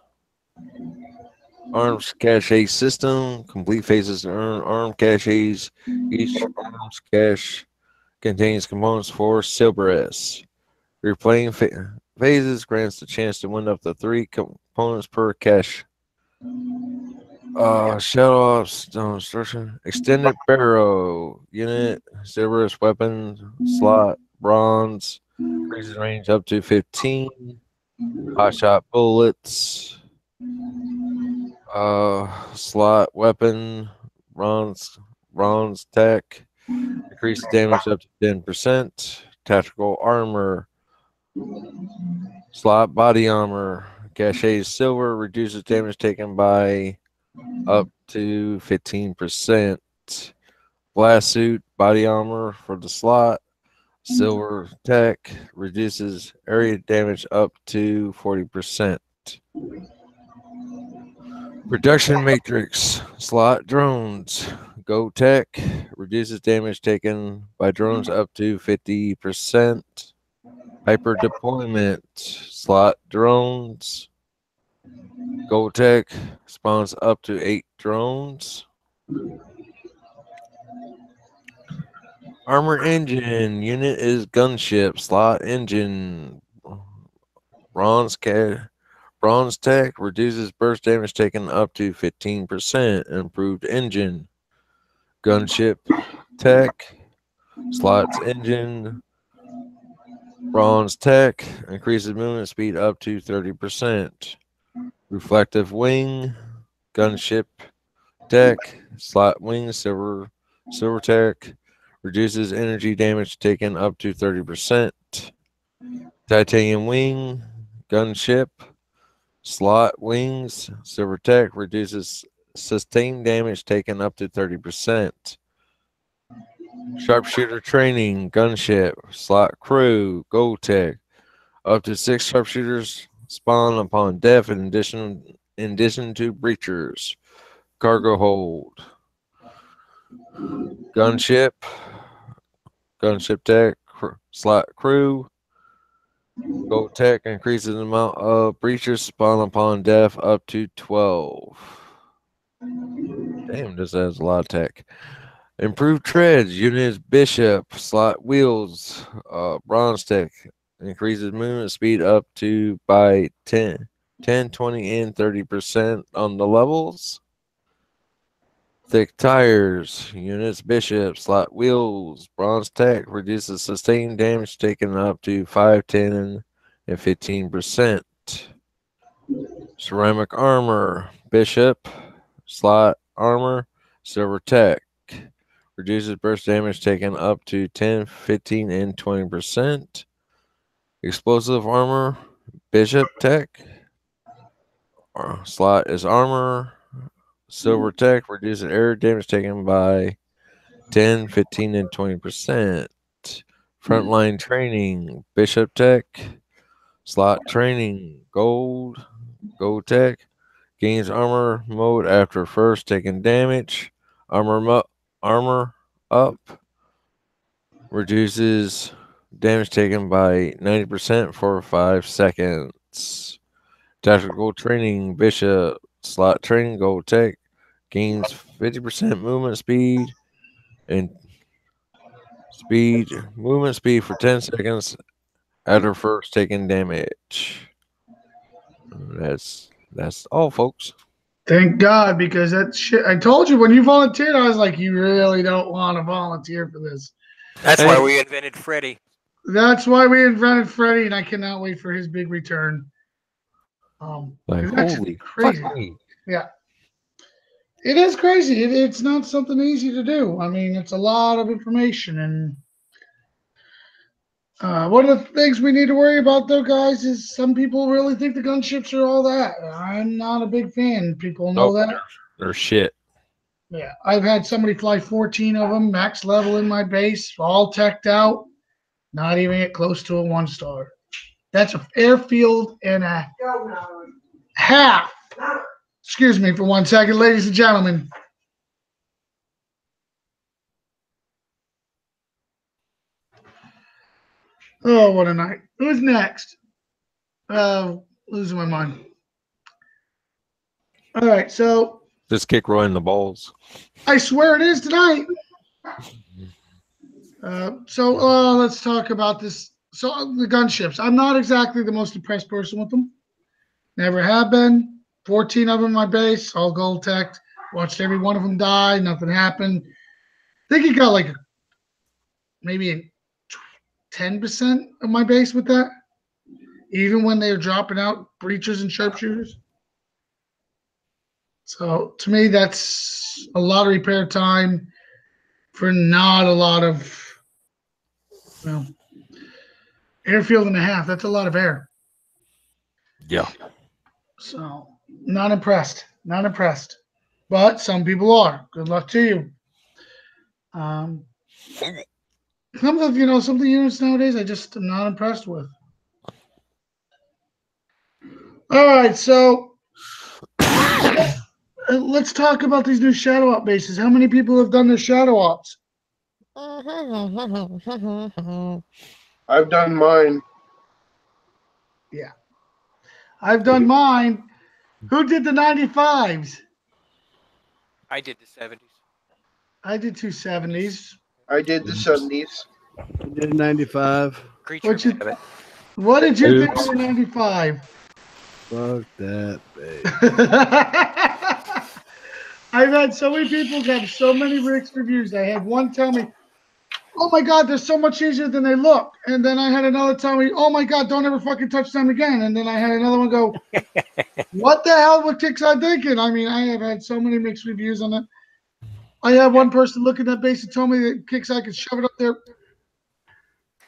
Arms cache system. Complete phases to earn arm caches. Each arms cache contains components for Silver-S. Replaying phases grants the chance to win up to 3 components per cache. Shadow-Ops instruction. Extended barrel unit. Silver-S weapon slot. Bronze. Increases range up to 15. Hotshot bullets. Slot weapon. Bronze tech. Increases damage up to 10%. Tactical armor. Slot body armor. Cache silver. Reduces damage taken by up to 15%. Blast suit body armor for the slot. Silver tech reduces area damage up to 40%. Production matrix slot drones. Go tech reduces damage taken by drones up to 50%. Hyper deployment slot drones. Go tech spawns up to 8 drones. Armor engine unit is gunship slot engine. Bronze tech reduces burst damage taken up to 15%. Improved engine. Gunship tech slots engine. Bronze tech increases movement speed up to 30%. Reflective wing. Gunship tech slot wing silver tech reduces energy damage taken up to 30%. Titanium wing. Gunship slot wings silver tech reduces sustained damage taken up to 30%. Sharpshooter training. Gunship slot crew. Gold tech up to 6 sharpshooters spawn upon death in addition to breachers. Cargo hold. Gunship tech slot crew. Gold tech increases the amount of breachers spawn upon death up to 12. Damn, this has a lot of tech. Improved treads. Units bishop slot wheels. Bronze tech increases movement speed up to by 10, 20, and 30% on the levels. Thick tires. Units bishop slot wheels. Bronze tech reduces sustained damage taken up to 5, 10, and 15%. Ceramic armor. Bishop slot armor. Silver tech reduces burst damage taken up to 10, 15, and 20%. Explosive armor. Bishop tech slot is armor. Silver tech reduces area damage taken by 10, 15, and 20%. Frontline training. Bishop tech slot training. Gold tech gains armor mode after first taking damage. Armor up reduces Damage taken by 90% for 5 seconds. Tactical training, Bishop. Slot training, Gold Tech. Gains 50% movement speed and movement speed for 10 seconds after first taking damage. That's all, folks. Thank God, because that shit. I told you when you volunteered, I was like, you really don't want to volunteer for this. That's why we invented Freddy. That's why we invented Freddy, and I cannot wait for his big return. Like, that's holy crazy. fuck me. Yeah. It is crazy. It's not something easy to do. I mean, it's a lot of information. And one of the things we need to worry about, though, guys, is some people really think the gunships are all that. I'm not a big fan. People know that. They're shit. Yeah. I've had somebody fly 14 of them, max level in my base, all teched out, not even get close to a 1-star. That's an airfield and a half. Excuse me for 1 second, ladies and gentlemen. Oh, what a night. Who's next? Losing my mind. All right, so Just kick Roy in the balls. I swear it is tonight. Let's talk about this. So the gunships. I'm not exactly the most impressed person with them. Never have been. 14 of them in my base, all gold teched. Watched every one of them die. Nothing happened. I think he got like maybe 10% of my base with that. Even when they were dropping out breachers and sharpshooters. So to me, that's a lot of repair time for not a lot of, airfield and a half. That's a lot of air. Yeah. So not impressed. Not impressed. But some people are. Good luck to you. Some of the units nowadays I just am not impressed with. All right, so let's talk about these new shadow op bases. How many people have done their shadow ops? I've done mine. Yeah. I've done mine. Who did the 95s? I did the 70s. I did 270s. I did the 70s. I did 95. Creature habit. What did you think of the 95? Fuck that, babe. I've had so many people have so many mixed reviews. I had one tell me, oh my God, they're so much easier than they look. And then I had another tell me, oh my God, don't ever fucking touch them again. And then I had another one go, what the hell were Kixeye thinking? I mean, I have had so many mixed reviews on it. I had one person look at that base and told me that Kixeye could shove it up there.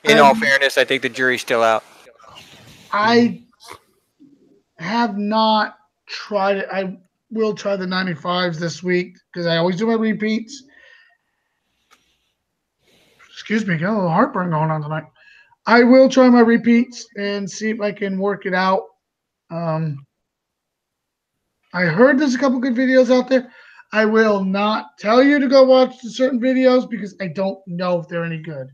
In all fairness, I think the jury's still out. I have not tried it. I will try the 95s this week because I always do my repeats. Excuse me, got a little heartburn going on tonight. I will try my repeats and see if I can work it out. I heard there's a couple good videos out there. I will not tell you to go watch the certain videos because I don't know if they're any good.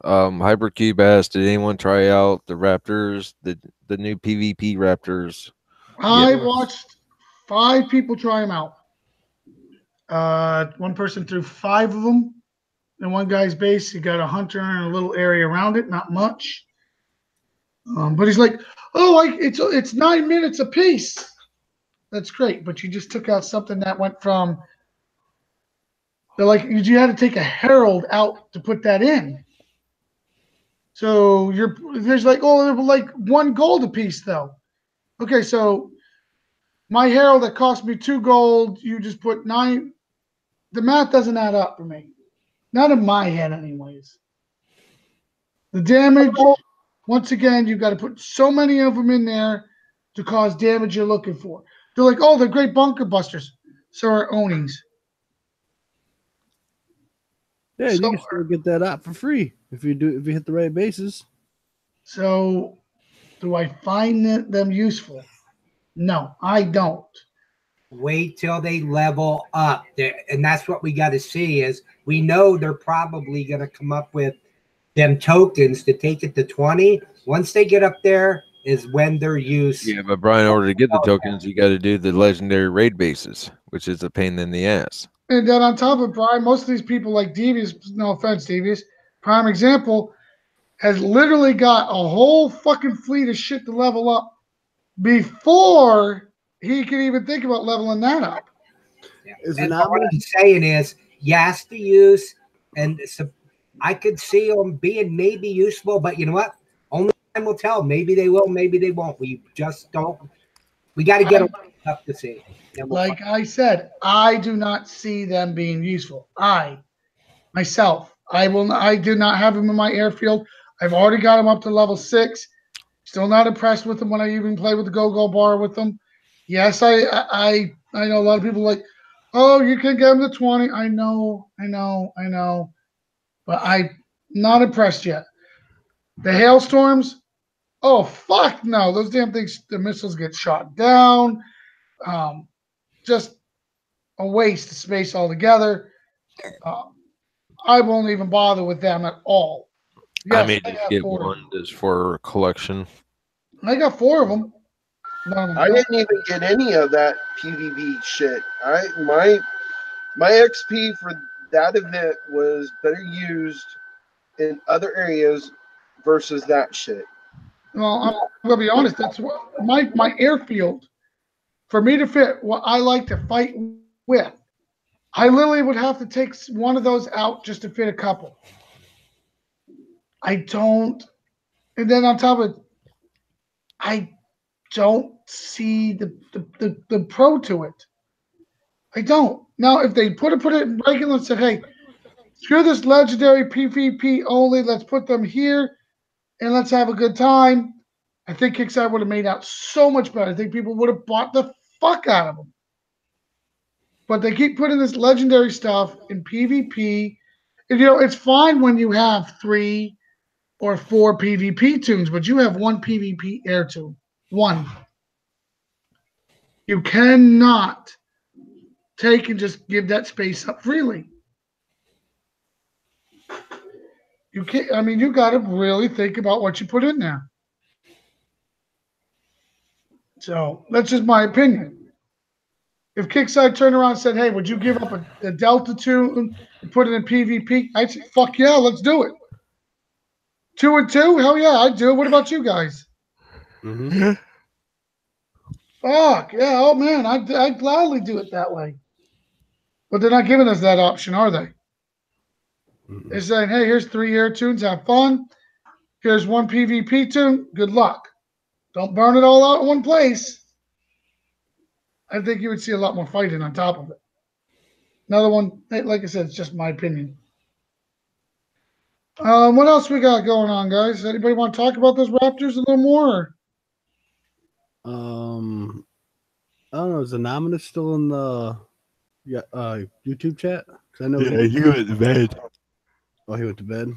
Hypercube asked, did anyone try out the Raptors, the new PvP Raptors? I watched 5 people try them out. One person threw 5 of them in one guy's base. He got a hunter and a little area around it, not much. But he's like, it's 9 minutes a piece. That's great, but you just took out something that went from. They're like, you had to take a herald out to put that in. So there's like 1 gold a piece though. Okay, so my herald that cost me 2 gold, you just put 9. The math doesn't add up for me. Not in my head, anyways. The damage, once again, you've got to put so many of them in there to cause damage you're looking for. They're like, they're great bunker busters. So are Onings. Yeah, you can still get that out for free if you hit the right bases. So, do I find them useful? No, I don't. Wait till they level up, and that's what we got to see. Is we know they're probably going to come up with them tokens to take it to 20. Once they get up there is when their use. Yeah, but Brian, in order to get the tokens, you got to do the legendary raid bases, which is a pain in the ass. And then on top of it, Brian, most of these people like Devious, no offense, Devious, prime example, has literally got a whole fucking fleet of shit to level up before he can even think about leveling that up. Is And it what not? I'm saying is, yes, to use, and so I could see them being maybe useful, but you know what? Only time will tell. Maybe they will, maybe they won't. We just don't. We got to get them up to see. Then we'll Like I said, I do not see them being useful. Myself, I do not have them in my airfield. I've already got them up to level 6. Still not impressed with them when I even play with the go-go bar with them. Yes, I know a lot of people like, oh, you can get them to 20. I know. But I'm not impressed yet. The hailstorms, oh, fuck no. Those damn things, the missiles get shot down. Just a waste of space altogether. I won't even bother with them at all. I Yes, may I just have get 4 of one them. just for collection. I got 4 of them. None of them I count. didn't even get any of that PvP shit. My XP for that event was better used in other areas versus that shit. Well, I'm gonna be honest. That's what my airfield. For me to fit what I like to fight with, I literally would have to take one of those out just to fit a couple. I don't, and then on top of it, I don't see the pro to it. I don't. Now, if they put it in regular and said, hey, screw this legendary PvP only, let's put them here and let's have a good time, I think Kickstarter would have made out so much better. I think people would have bought the fuck out of them. But they keep putting this legendary stuff in PvP. And, it's fine when you have 3 or 4 PvP tunes, but you have 1 PvP air tune. 1. You cannot take and just give that space up freely. You can't. I mean, you got to really think about what you put in there. So that's just my opinion. If Kickside turned around and said, "Hey, would you give up a Delta tune and put it in PvP?" I'd say, "Fuck yeah, let's do it." 2 and 2, hell yeah, I'd do it. What about you guys? Mm-hmm. Fuck yeah, oh man, I'd gladly do it that way. But they're not giving us that option, are they? Mm-hmm. They're saying, "Hey, here's 3 air tunes, have fun. Here's 1 PvP tune, good luck. Don't burn it all out in one place." I think you would see a lot more fighting on top of it. Another one, like I said, it's just my opinion. What else we got going on, guys? Anybody want to talk about those Raptors a little more? I don't know. Is Anonymous still in the YouTube chat? 'Cause I know he went to bed. Oh, he went to bed.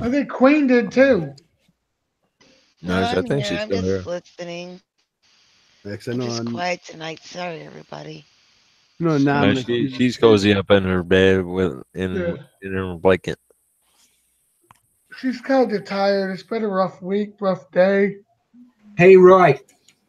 I think Queen did too. No, I I'm think here. she's I'm still just here. listening. Yeah, 'cause I I'm know, just quiet tonight. Sorry, everybody. No, Anonymous. she's cozy up in her bed in her blanket. She's kind of tired. It's been a rough week, rough day. Hey, Roy.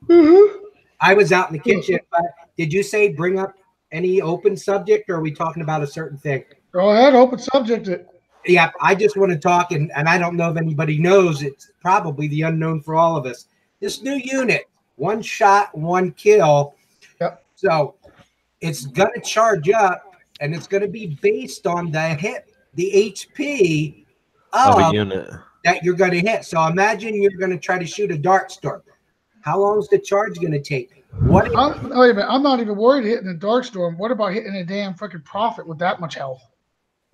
Mm-hmm. I was out in the kitchen, but did you say bring up any open subject, or are we talking about a certain thing? Go ahead, open subject it. Yeah, I just want to talk, and I don't know if anybody knows. It's probably the unknown for all of us. This new unit, 1 shot, 1 kill. Yep. So it's going to charge up, and it's going to be based on the HP Of a of unit. that you're going to hit. So imagine you're going to try to shoot a dart storm. How long is the charge going to take? What? Wait a minute. I'm not even worried hitting a dark storm. What about hitting a damn fucking prophet with that much health?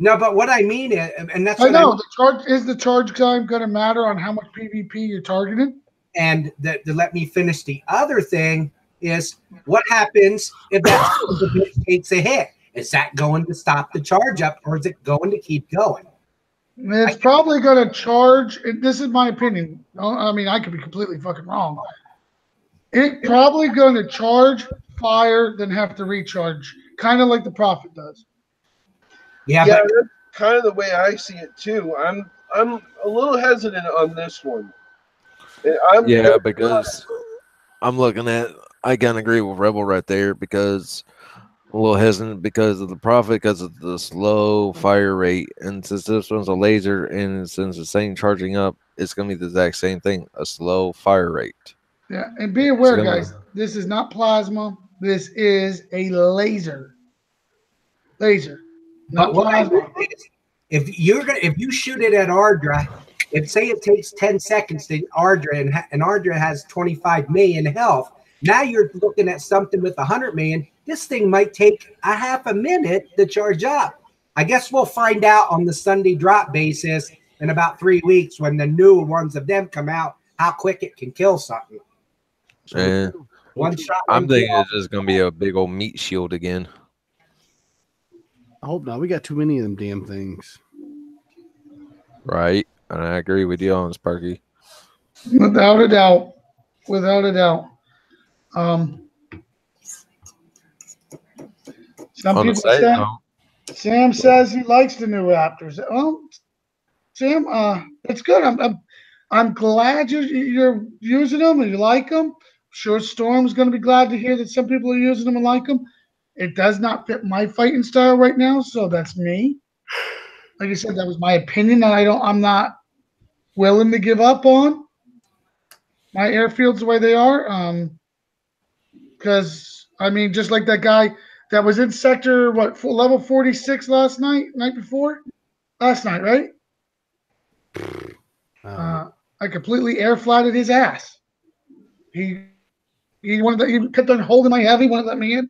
No, but what I mean is, and that's I what know the charge time going to matter on how much PvP you're targeting. And to let me finish the other thing is what happens if that takes a hit? Is that going to stop the charge up, or is it going to keep going? It's probably going to charge. This is my opinion. I mean, I could be completely fucking wrong. It's probably going to charge, fire, then have to recharge, kind of like the prophet does. Yeah, Yeah, but that's kind of the way I see it too. I'm a little hesitant on this one. I'm Yeah, because I'm looking at. I can agree with Rebel right there because I'm a little hesitant because of the profit, because of the slow fire rate, and since this one's a laser, and since it's saying charging up, it's gonna be the exact same thing, a slow fire rate. Yeah, and be It's aware, gonna- guys. This is not plasma. This is a laser. Laser, not But what I plasma. will say is, if you shoot it at Ardra, if say it takes 10 seconds to Ardra and Ardra has 25 million health, now you're looking at something with 100 million. This thing might take a half a minute to charge up. I guess we'll find out on the Sunday drop basis in about 3 weeks when the new ones of them come out, how quick it can kill something. Yeah. One shot. I'm one thinking kill. it's just gonna be a big old meat shield again. I hope not. We got too many of them damn things. Right, and I agree with you on Sparky. Without a doubt. Without a doubt. Some On the people side say note, Sam says he likes the new Raptors. Well, Sam, it's good. I'm glad you're using them and you like them. Sure, Storm's going to be glad to hear that some people are using them and like them. It does not fit my fighting style right now, so that's me. Like I said, that was my opinion that I'm not willing to give up on my airfields the way they are. Because I mean, just like that guy that was in sector level 46 last night before, last night, right? I completely air flatted his ass. He kept on holding my heavy, wouldn't let me in.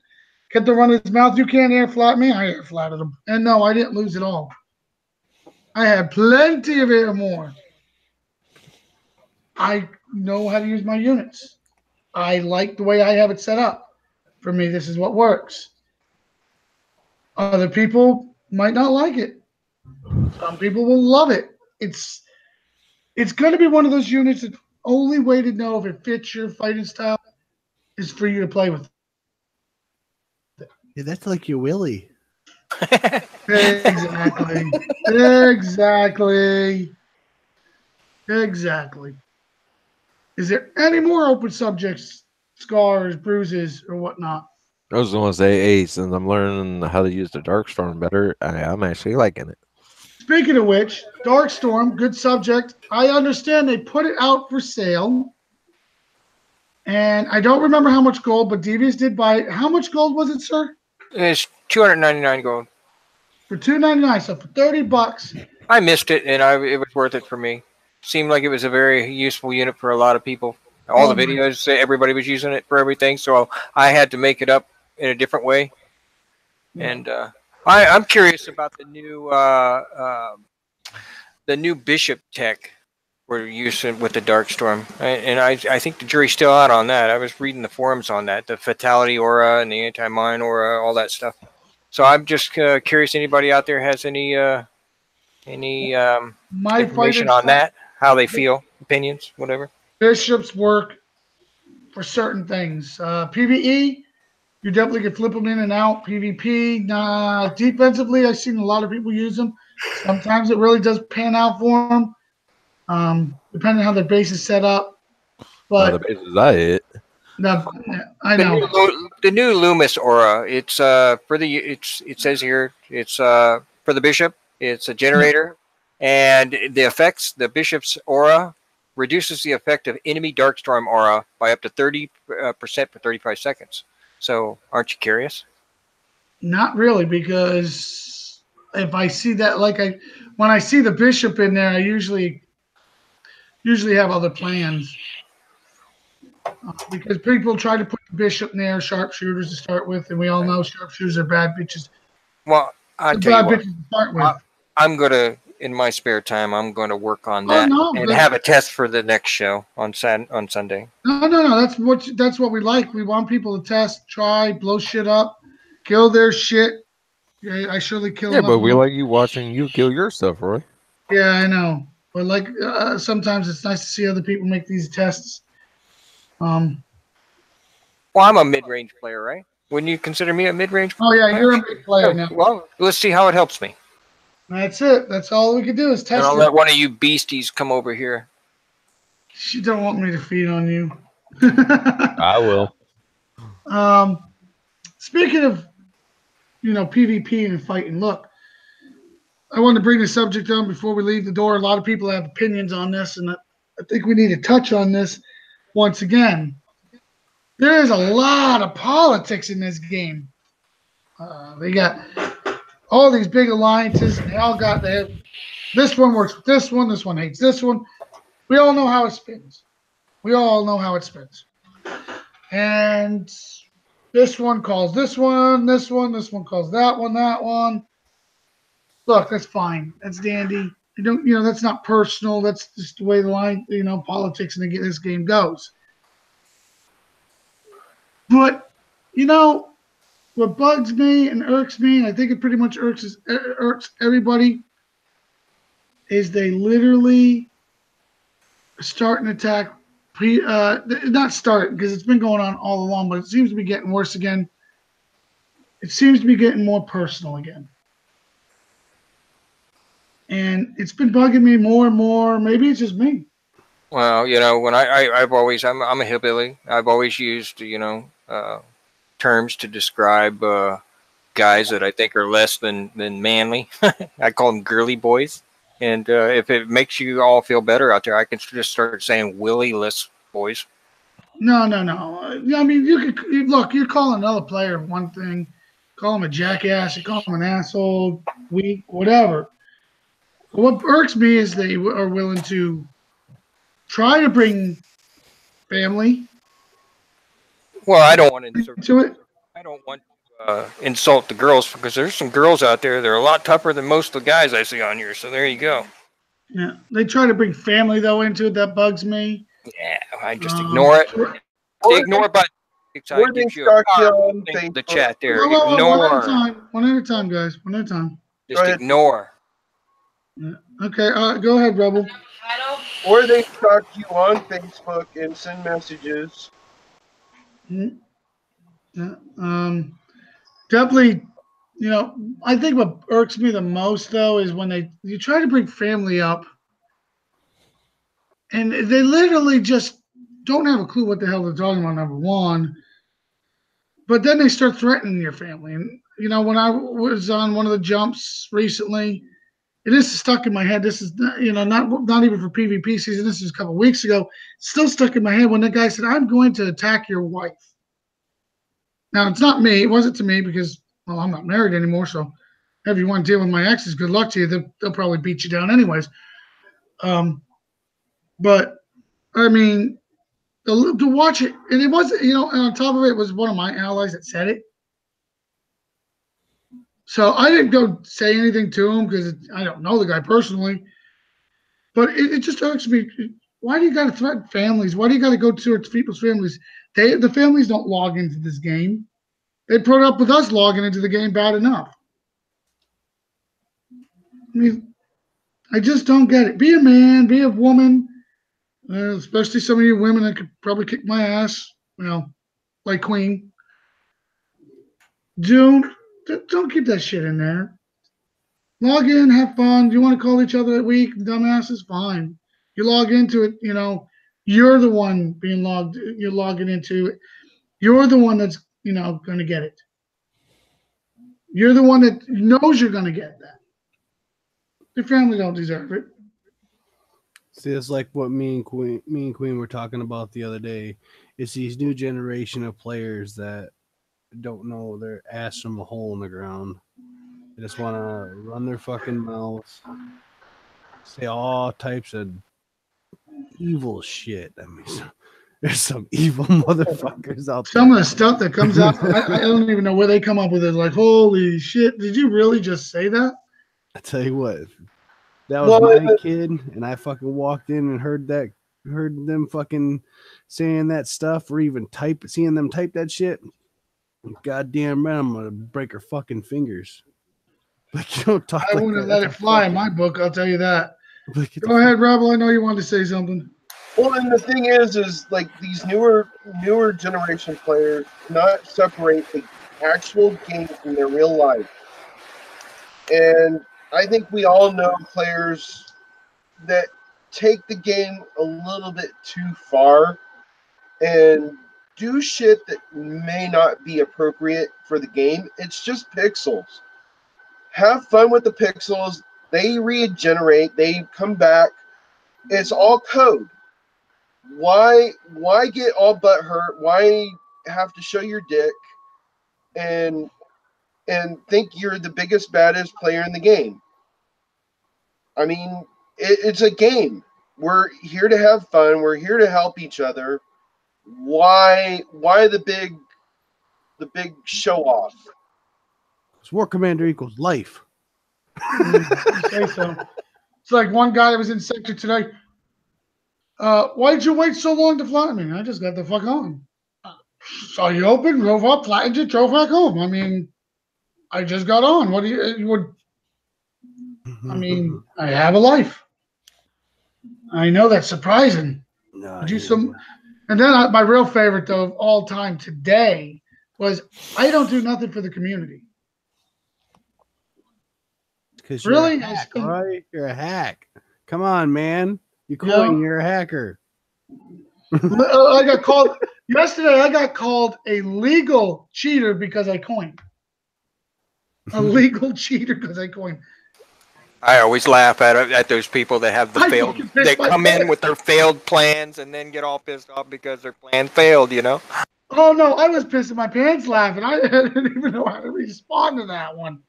Kept on running his mouth. You can't air flat me. I air flatted him, and no, I didn't lose at all. I had plenty of air more. I know how to use my units. I like the way I have it set up. For me, this is what works. Other people might not like it. Some people will love it. It's going to be one of those units that only way to know if it fits your fighting style is for you to play with. Yeah, that's like your Willie. Exactly. Exactly. Is there any more open subjects, scars, bruises, or whatnot? I was going to say, hey, since I'm learning how to use the Darkstorm better, I'm actually liking it. Speaking of which, Darkstorm, good subject. I understand they put it out for sale. And I don't remember how much gold, but Devious did buy it. How much gold was it, sir? It's 299 gold. For $2.99, so for $30. I missed it, and it was worth it for me. Seemed like it was a very useful unit for a lot of people. All the videos, everybody was using it for everything, so I had to make it up in a different way. And I'm curious about the new Bishop tech we're using with the Darkstorm, and I think the jury's still out on that. I was reading the forums on that, the Fatality Aura and the Anti-Mine Aura, all that stuff. So I'm just curious. Anybody out there has any information on that? How they feel, opinions, whatever. Bishops work for certain things. PvE, you definitely can flip them in and out. PvP, defensively, I've seen a lot of people use them. Sometimes it really does pan out for them, depending on how their base is set up. But the bases I hit. No, I know. The new Loomis Aura. It's it says here it's for the Bishop. It's a generator, and the effects. The Bishop's Aura reduces the effect of enemy Darkstorm Aura by up to 30% for 35 seconds. So, aren't you curious? Not really, because if I see that, when I see the Bishop in there, I usually have other plans. Because people try to put the Bishop near sharpshooters to start with, and we all know sharpshooters are bad bitches. Well, I'll tell you what. I'm gonna, in my spare time, I'm going to work on that and have a test for the next show on Sunday. No. That's what we like. We want people to test, try, blow shit up, kill their shit. Yeah, I surely kill. Yeah, but we like you watching you kill your stuff, Roy. Yeah, I know. But sometimes it's nice to see other people make these tests. Well, I'm a mid-range player, right? Wouldn't you consider me a mid-range player? Oh, yeah, you're a mid player now. Well, let's see how it helps me. That's it. That's all we could do is And test I'll it. let one of you beasties come over here. She don't want me to feed on you. I will. Speaking of, PvP and fighting, look, I want to bring the subject on before we leave the door. A lot of people have opinions on this, and I think we need to touch on this once again. There is a lot of politics in this game. They got all these big alliances, and they all got this one works with this one hates this one. We all know how it spins. And this one calls this one calls that one. Look, that's fine. That's dandy. You don't, that's not personal. That's just the way the line, politics in this game goes. But, what bugs me and irks me, and I think it pretty much irks everybody, is they literally start an attack. Not start, because it's been going on all along, but it seems to be getting worse again. It seems to be getting more personal again. And it's been bugging me more and more. Maybe it's just me. Well, when I'm a hillbilly. I've always used, terms to describe guys that I think are less than manly. I call them girly boys. And if it makes you all feel better out there, I can just start saying willy-less boys. No. I mean, you're calling another player one thing, call him a jackass, you call him an asshole, weak, whatever. But what irks me is they are willing to try to bring family. Well, I don't want to into it. I don't want to insult the girls, because there's some girls out there that are a lot tougher than most of the guys I see on here. So there you go. Yeah, they try to bring family though into it. That bugs me. Yeah, I just ignore it. Ignore it, but Where they start killing the chat there. Whoa, Ignore. One at a time, guys. One at a time. Just ignore. Yeah. Okay, go ahead, Rebel. Or they stalk you on Facebook and send messages. Yeah. Definitely, I think what irks me the most though is when you try to bring family up, and they literally just don't have a clue what the hell they're talking about. Number one, but then they start threatening your family. And when I was on one of the jumps recently, and this is stuck in my head. This is not even for PvP season. This is a couple of weeks ago. It's still stuck in my head when the guy said, "I'm going to attack your wife." Now, it's not me. It wasn't to me because, well, I'm not married anymore. So if you want to deal with my exes, good luck to you. They'll probably beat you down anyways. But, I mean, to watch it, and it wasn't, and on top of it, it was one of my allies that said it. So I didn't go say anything to him because I don't know the guy personally. But it just irks me. Why do you got to threaten families? Why do you got to go to people's families? The families don't log into this game. They put up with us logging into the game bad enough. I mean, I just don't get it. Be a man, be a woman, especially some of you women that could probably kick my ass, like Queen. Don't keep that shit in there. Log in, have fun. You want to call each other weak, dumbasses? Fine. You log into it, you're the one being you're logging into it. You're the one that's, going to get it. You're the one that knows you're going to get that. Your family don't deserve it. See, it's like what me and Queen were talking about the other day. It's these new generation of players that don't know their ass from a hole in the ground. They just want to run their fucking mouths, say all types of evil shit. I mean, there's some evil motherfuckers out there. Some of the stuff that comes out, I don't even know where they come up with it. Like, holy shit, did you really just say that? I tell you what, that was my kid, and I fucking walked in and heard them fucking saying that stuff, or even seeing them type that shit. Goddamn right, I'm gonna break her fucking fingers. Like, you don't talk. I like wouldn't that. let it fly in my book. I'll tell you that. Like, Go ahead, Rebel. I know you wanted to say something. Well, and the thing is like these newer generation players not separate the actual game from their real life. And I think we all know players that take the game a little bit too far and do shit that may not be appropriate for the game. It's just pixels. Have fun with the pixels. They regenerate. They come back. It's all code. Why get all butt hurt? Why have to show your dick and think you're the biggest, baddest player in the game? I mean, it's a game. We're here to have fun. We're here to help each other. Why the big show off? Because War Commander equals life. Okay, so it's like one guy that was in sector today. Why did you wait so long to flatten me? I just got the fuck on. Saw you open, drove up, flattened you, drove back home. I mean, I just got on. What do you would? I mean, I have a life. I know that's surprising. No, Do some, and then my real favorite though of all time today was I don't do nothing for the community. Because Really? you're a hack, right? You're a hack. Come on, man. You coin, you're a hacker. I got called yesterday. I got called a legal cheater because I coined. A legal cheater because I coined. I always laugh at those people that have the I failed. fucking pissed They my come in pants. with their failed plans and then get all pissed off because their plan failed. You know. Oh no, I was pissing my pants laughing. I didn't even know how to respond to that one.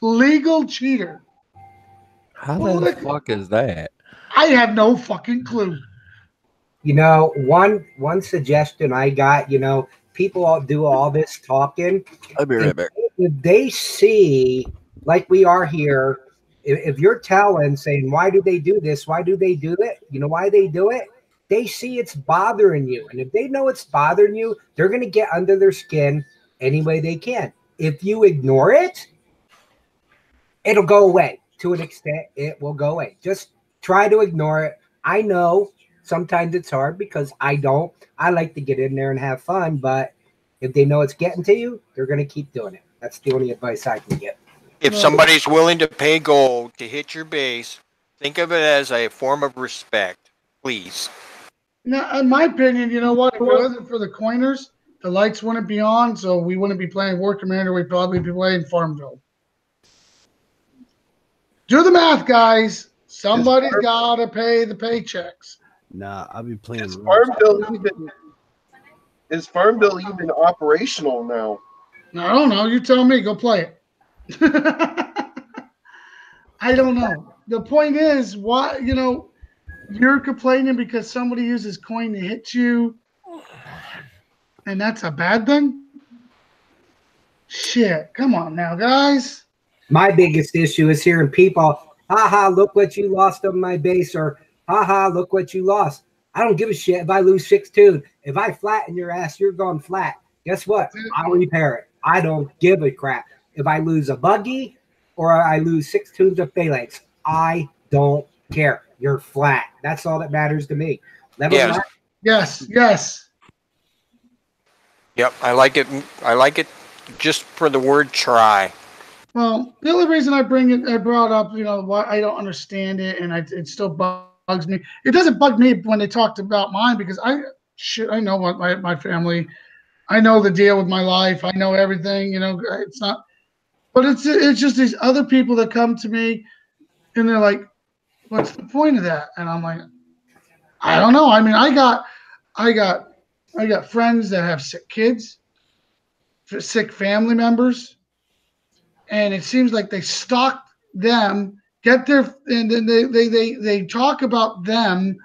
Legal cheater. How Well, the fuck is that? I have no fucking clue. You know, one suggestion I got, you know, people all do all this talking. I'll be right back. If they see, like we are here, if you're telling, saying, why do they do this? Why do they do it? You know why they do it? They see it's bothering you. And if they know it's bothering you, they're going to get under their skin any way they can. If you ignore it, it'll go away. To an extent, it will go away. Just try to ignore it. I know sometimes it's hard because I like to get in there and have fun, but if they know it's getting to you, they're going to keep doing it. That's the only advice I can give. If somebody's willing to pay gold to hit your base, think of it as a form of respect, please. Now, in my opinion, you know what? If it wasn't for the coiners, the lights wouldn't be on, so we wouldn't be playing War Commander. We'd probably be playing Farmville. Do the math, guys. Somebody's got to pay the paychecks. Nah, I'll be playing. Is Farmville even operational now? I don't know. You tell me. Go play it. I don't know. The point is, why, you know, you're complaining because somebody uses coin to hit you, and that's a bad thing? Shit. Come on now, guys. My biggest issue is hearing people, haha, look what you lost on my base, or haha, look what you lost. I don't give a shit if I lose 6-2. If I flatten your ass, you're going flat. Guess what? I'll repair it. I don't give a crap. If I lose a buggy or I lose 6 tunes of phalanx, I don't care. You're flat. That's all that matters to me. Yes. Yep, I like it. I like it just for the word try. Well, the only reason I brought up, you know, why I don't understand it, and it still bugs me. It doesn't bug me when they talked about mine because I know what my family, I know the deal with my life, I know everything. You know, it's not, but it's just these other people that come to me, and they're like, "What's the point of that?" And I'm like, I don't know. I mean, I got friends that have sick kids, sick family members. And it seems like they stalk them, get their, and then they talk about them,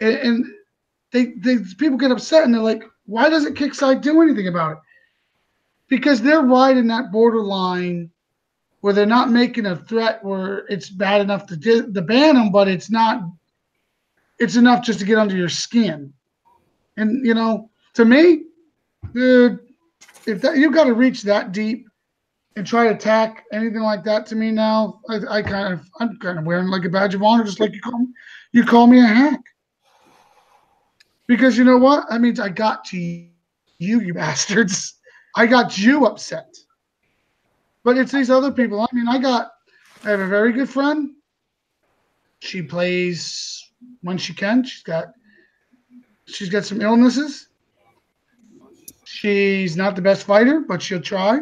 and they people get upset and they're like, why doesn't Kickside do anything about it? Because they're right in that borderline where they're not making a threat where it's bad enough to ban them, but it's not. It's enough just to get under your skin, and you know, to me, dude, if you've got to reach that deep and try to attack anything like that to me now, I'm kind of wearing like a badge of honor, just like you call me a hack. Because you know what? That means I got to you bastards. I got you upset. But it's these other people. I mean, I got I have a very good friend. She plays when she can. She's got some illnesses. She's not the best fighter, but she'll try.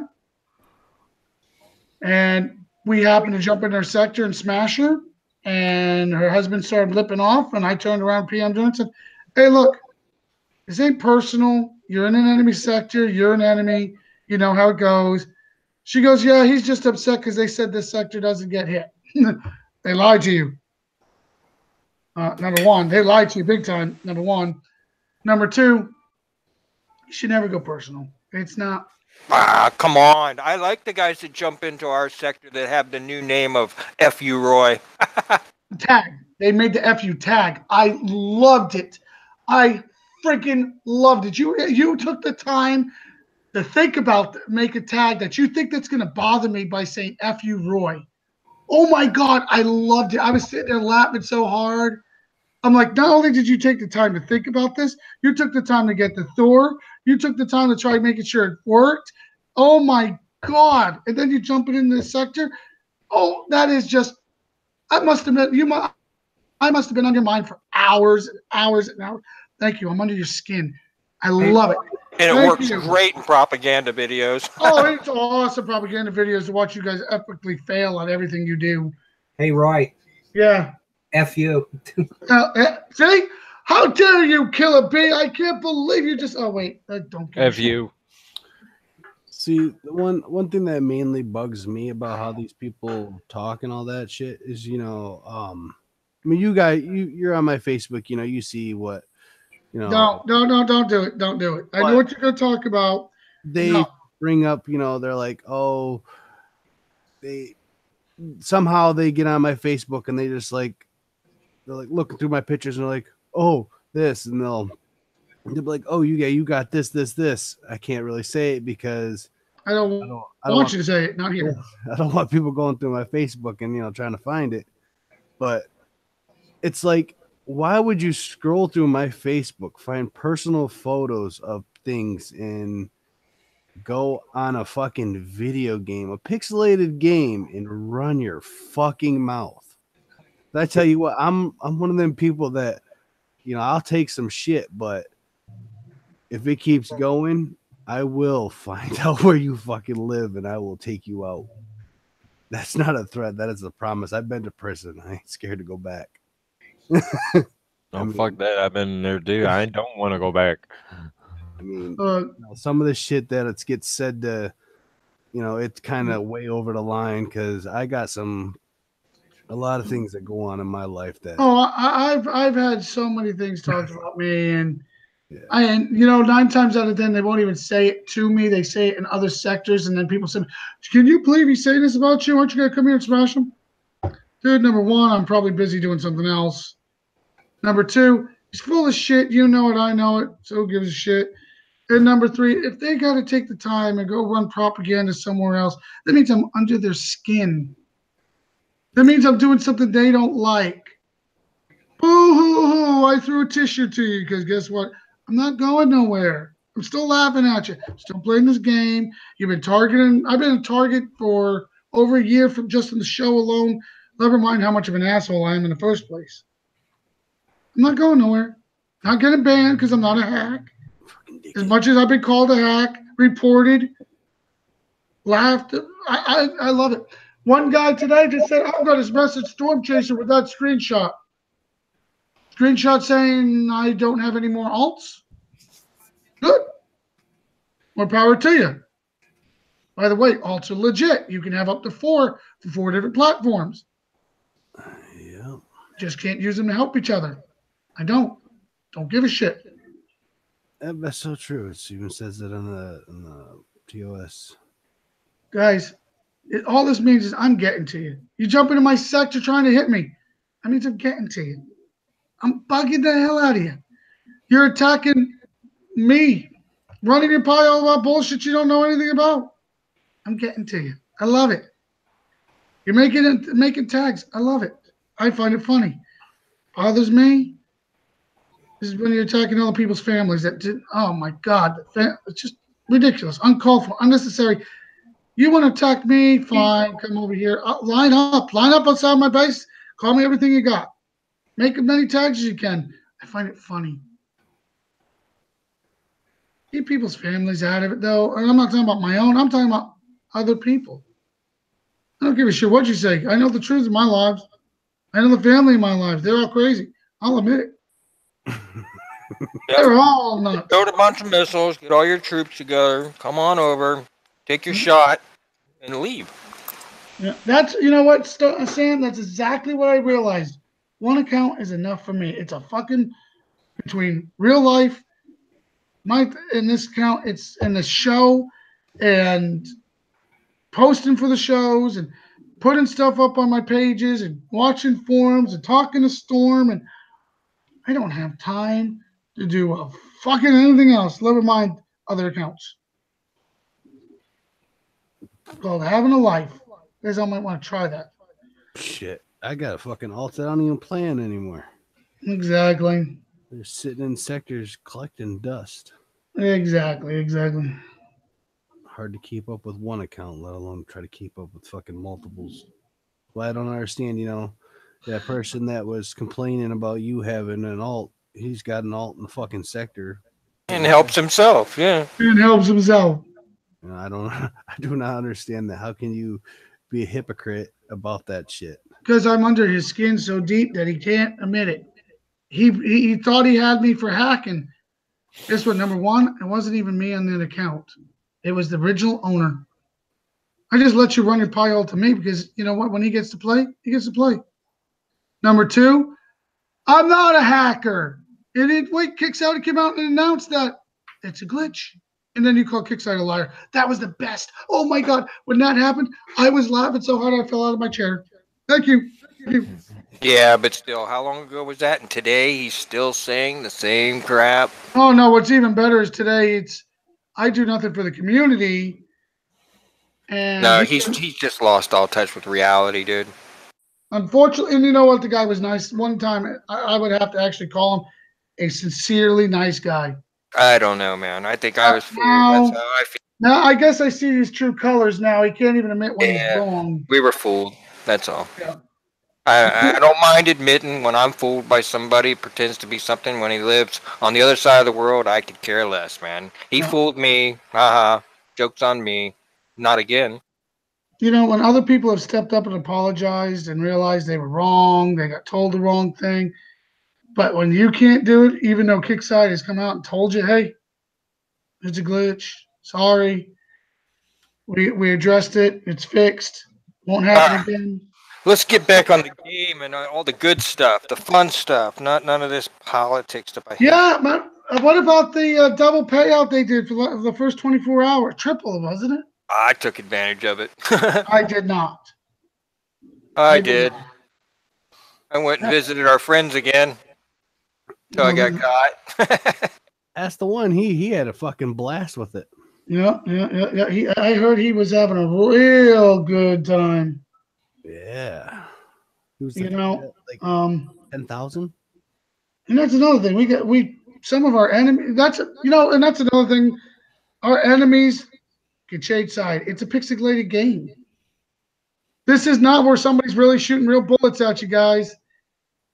And we happened to jump in her sector and smash her. And her husband started blipping off. And I turned around, PM'd her and said, hey, look, this ain't personal. You're in an enemy sector. You're an enemy. You know how it goes. She goes, yeah, he's just upset because they said this sector doesn't get hit. They lied to you. Number one, they lied to you big time. Number one. Number two, you should never go personal. It's not. Ah, come on. I like the guys that jump into our sector that have the new name of F.U. Roy. Tag. They made the FU tag. I loved it. I freaking loved it. You took the time to think about make a tag that you think that's going to bother me by saying F.U. Roy. Oh, my God. I loved it. I was sitting there laughing so hard. I'm like, not only did you take the time to think about this, you took the time to get the Thor. You took the time to try making sure it worked. Oh, my God. And then you jump into the sector. Oh, that is just – I must have been – I must have been on your mind for hours and hours and hours. Thank you. I'm under your skin. I love it. And it Thank works you. great in propaganda videos. Oh, it's awesome propaganda videos to watch you guys epically fail on everything you do. Hey, Roy. Yeah. F you. See? How dare you, Killer B? I can't believe you just. Oh, wait. Don't give a shit. FU. See, the one thing that mainly bugs me about how these people talk and all that shit is, you know, I mean, you guys, you're on my Facebook, you know, you see what, you know. No, don't do it. Don't do it. I know what you're going to talk about. They bring up, you know, they're like, oh, somehow they get on my Facebook and they just like, they're like looking through my pictures and they're like, oh, this, and they'll be like, oh, you got this. I can't really say it because I don't want you to say it. Not here. I don't want people going through my Facebook and, you know, trying to find it. But it's like, why would you scroll through my Facebook, find personal photos of things, and go on a fucking video game, a pixelated game, and run your fucking mouth? I tell you what, I'm one of them people that, you know, I'll take some shit, but if it keeps going, I will find out where you fucking live and I will take you out. That's not a threat. That is a promise. I've been to prison. I ain't scared to go back. Fuck that. I've been there too. I don't want to go back. I mean, you know, some of the shit that it gets said to, you know, it's kind of way over the line because I got a lot of things that go on in my life that. Oh, I've had so many things talked about me, and you know, 9 times out of 10 they won't even say it to me. They say it in other sectors, and then people say, "Can you believe he's saying this about you? Aren't you gonna come here and smash him?" Dude, number one, I'm probably busy doing something else. Number two, he's full of shit. You know it, I know it. So who gives a shit? And number three, if they got to take the time and go run propaganda somewhere else, that means I'm under their skin. That means I'm doing something they don't like. Boo-hoo-hoo, I threw a tissue to you because guess what? I'm not going nowhere. I'm still laughing at you. Still playing this game. You've been targeting. I've been a target for over a year from just in the show alone. Never mind how much of an asshole I am in the first place. I'm not going nowhere. Not getting banned because I'm not a hack. As much as I've been called a hack, reported, laughed, I love it. One guy today just said, I've got his message Storm Chaser with that screenshot. Screenshot saying I don't have any more alts. Good. More power to you. By the way, alts are legit. You can have up to 4 for 4 different platforms. Yeah. Just can't use them to help each other. I don't. Don't give a shit. That's so true. It even says it on the TOS. Guys, all this means is I'm getting to you. You jump into my sector trying to hit me. That means I'm getting to you. I'm bugging the hell out of you. You're attacking me, running your pile about bullshit you don't know anything about. I'm getting to you. I love it. You're making tags. I love it. I find it funny. Bothers me. This is when you're attacking other people's families. Oh my God, it's just ridiculous, uncalled for, unnecessary. You want to attack me? Fine. Come over here. Line up. Line up outside my base. Call me everything you got. Make as many tags as you can. I find it funny. Keep people's families out of it, though. And I'm not talking about my own. I'm talking about other people. I don't give a shit what you say. I know the truth of my lives. I know the family in my life. They're all crazy. I'll admit it. They're all nuts. Build a bunch of missiles, get all your troops together, come on over, take your shot, and leave. Yeah, that's, you know what, Sam? That's exactly what I realized. One account is enough for me. It's a fucking, between real life, in this account, it's in the show, and posting for the shows, and putting stuff up on my pages, and watching forums, and talking to Storm, and I don't have time to do a fucking anything else, never mind other accounts. It's called having a life. You guys all might want to try that. Shit. I got a fucking alt that I don't even plan anymore. Exactly. They're sitting in sectors collecting dust. Exactly. Hard to keep up with one account, let alone try to keep up with fucking multiples. Well, I don't understand, that person that was complaining about you having an alt, he's got an alt in the fucking sector. And helps himself, yeah. And helps himself. I do not understand that. How can you be a hypocrite about that shit? Because I'm under his skin so deep that he can't admit it. He thought he had me for hacking. Guess what? Number one, it wasn't even me on that account. It was the original owner. I just let you run your pie all to me because, you know what? When he gets to play, he gets to play. Number two, I'm not a hacker. Kickstarter came out and announced that it's a glitch. And then you call Kickstarter a liar. That was the best. Oh, my God. When that happened, I was laughing so hard I fell out of my chair. Thank you. Yeah, but still, how long ago was that? And today he's still saying the same crap. Oh, no. What's even better is today I do nothing for the community. And No, he's just lost all touch with reality, dude. Unfortunately, and you know what? The guy was nice. One time, I would have to actually call him a sincerely nice guy. I don't know, man. I think I was fooled. That's how I feel. Now, I guess I see his true colors now. He can't even admit when he's wrong. We were fooled. That's all. Yeah. I don't mind admitting when I'm fooled by somebody who pretends to be something when he lives on the other side of the world. I could care less, man. He fooled me. Haha. Joke's on me. Not again. When other people have stepped up and apologized and realized they were wrong, they got told the wrong thing. But when you can't do it, even though Kickside has come out and told you, hey, it's a glitch. Sorry. We addressed it. It's fixed. Won't happen again. Let's get back on the game and all the good stuff, the fun stuff, none of this politics stuff. Yeah, but what about the double payout they did for the first 24 hours? Triple, wasn't it? I took advantage of it. I did not. I did. I went and visited our friends again. So I got caught. That's the one. He had a fucking blast with it. Yeah. I heard he was having a real good time. Yeah. He was 10,000. And that's another thing. We some of our enemies. And that's another thing. Our enemies can shade side. It's a pixelated game. This is not where somebody's really shooting real bullets at you guys.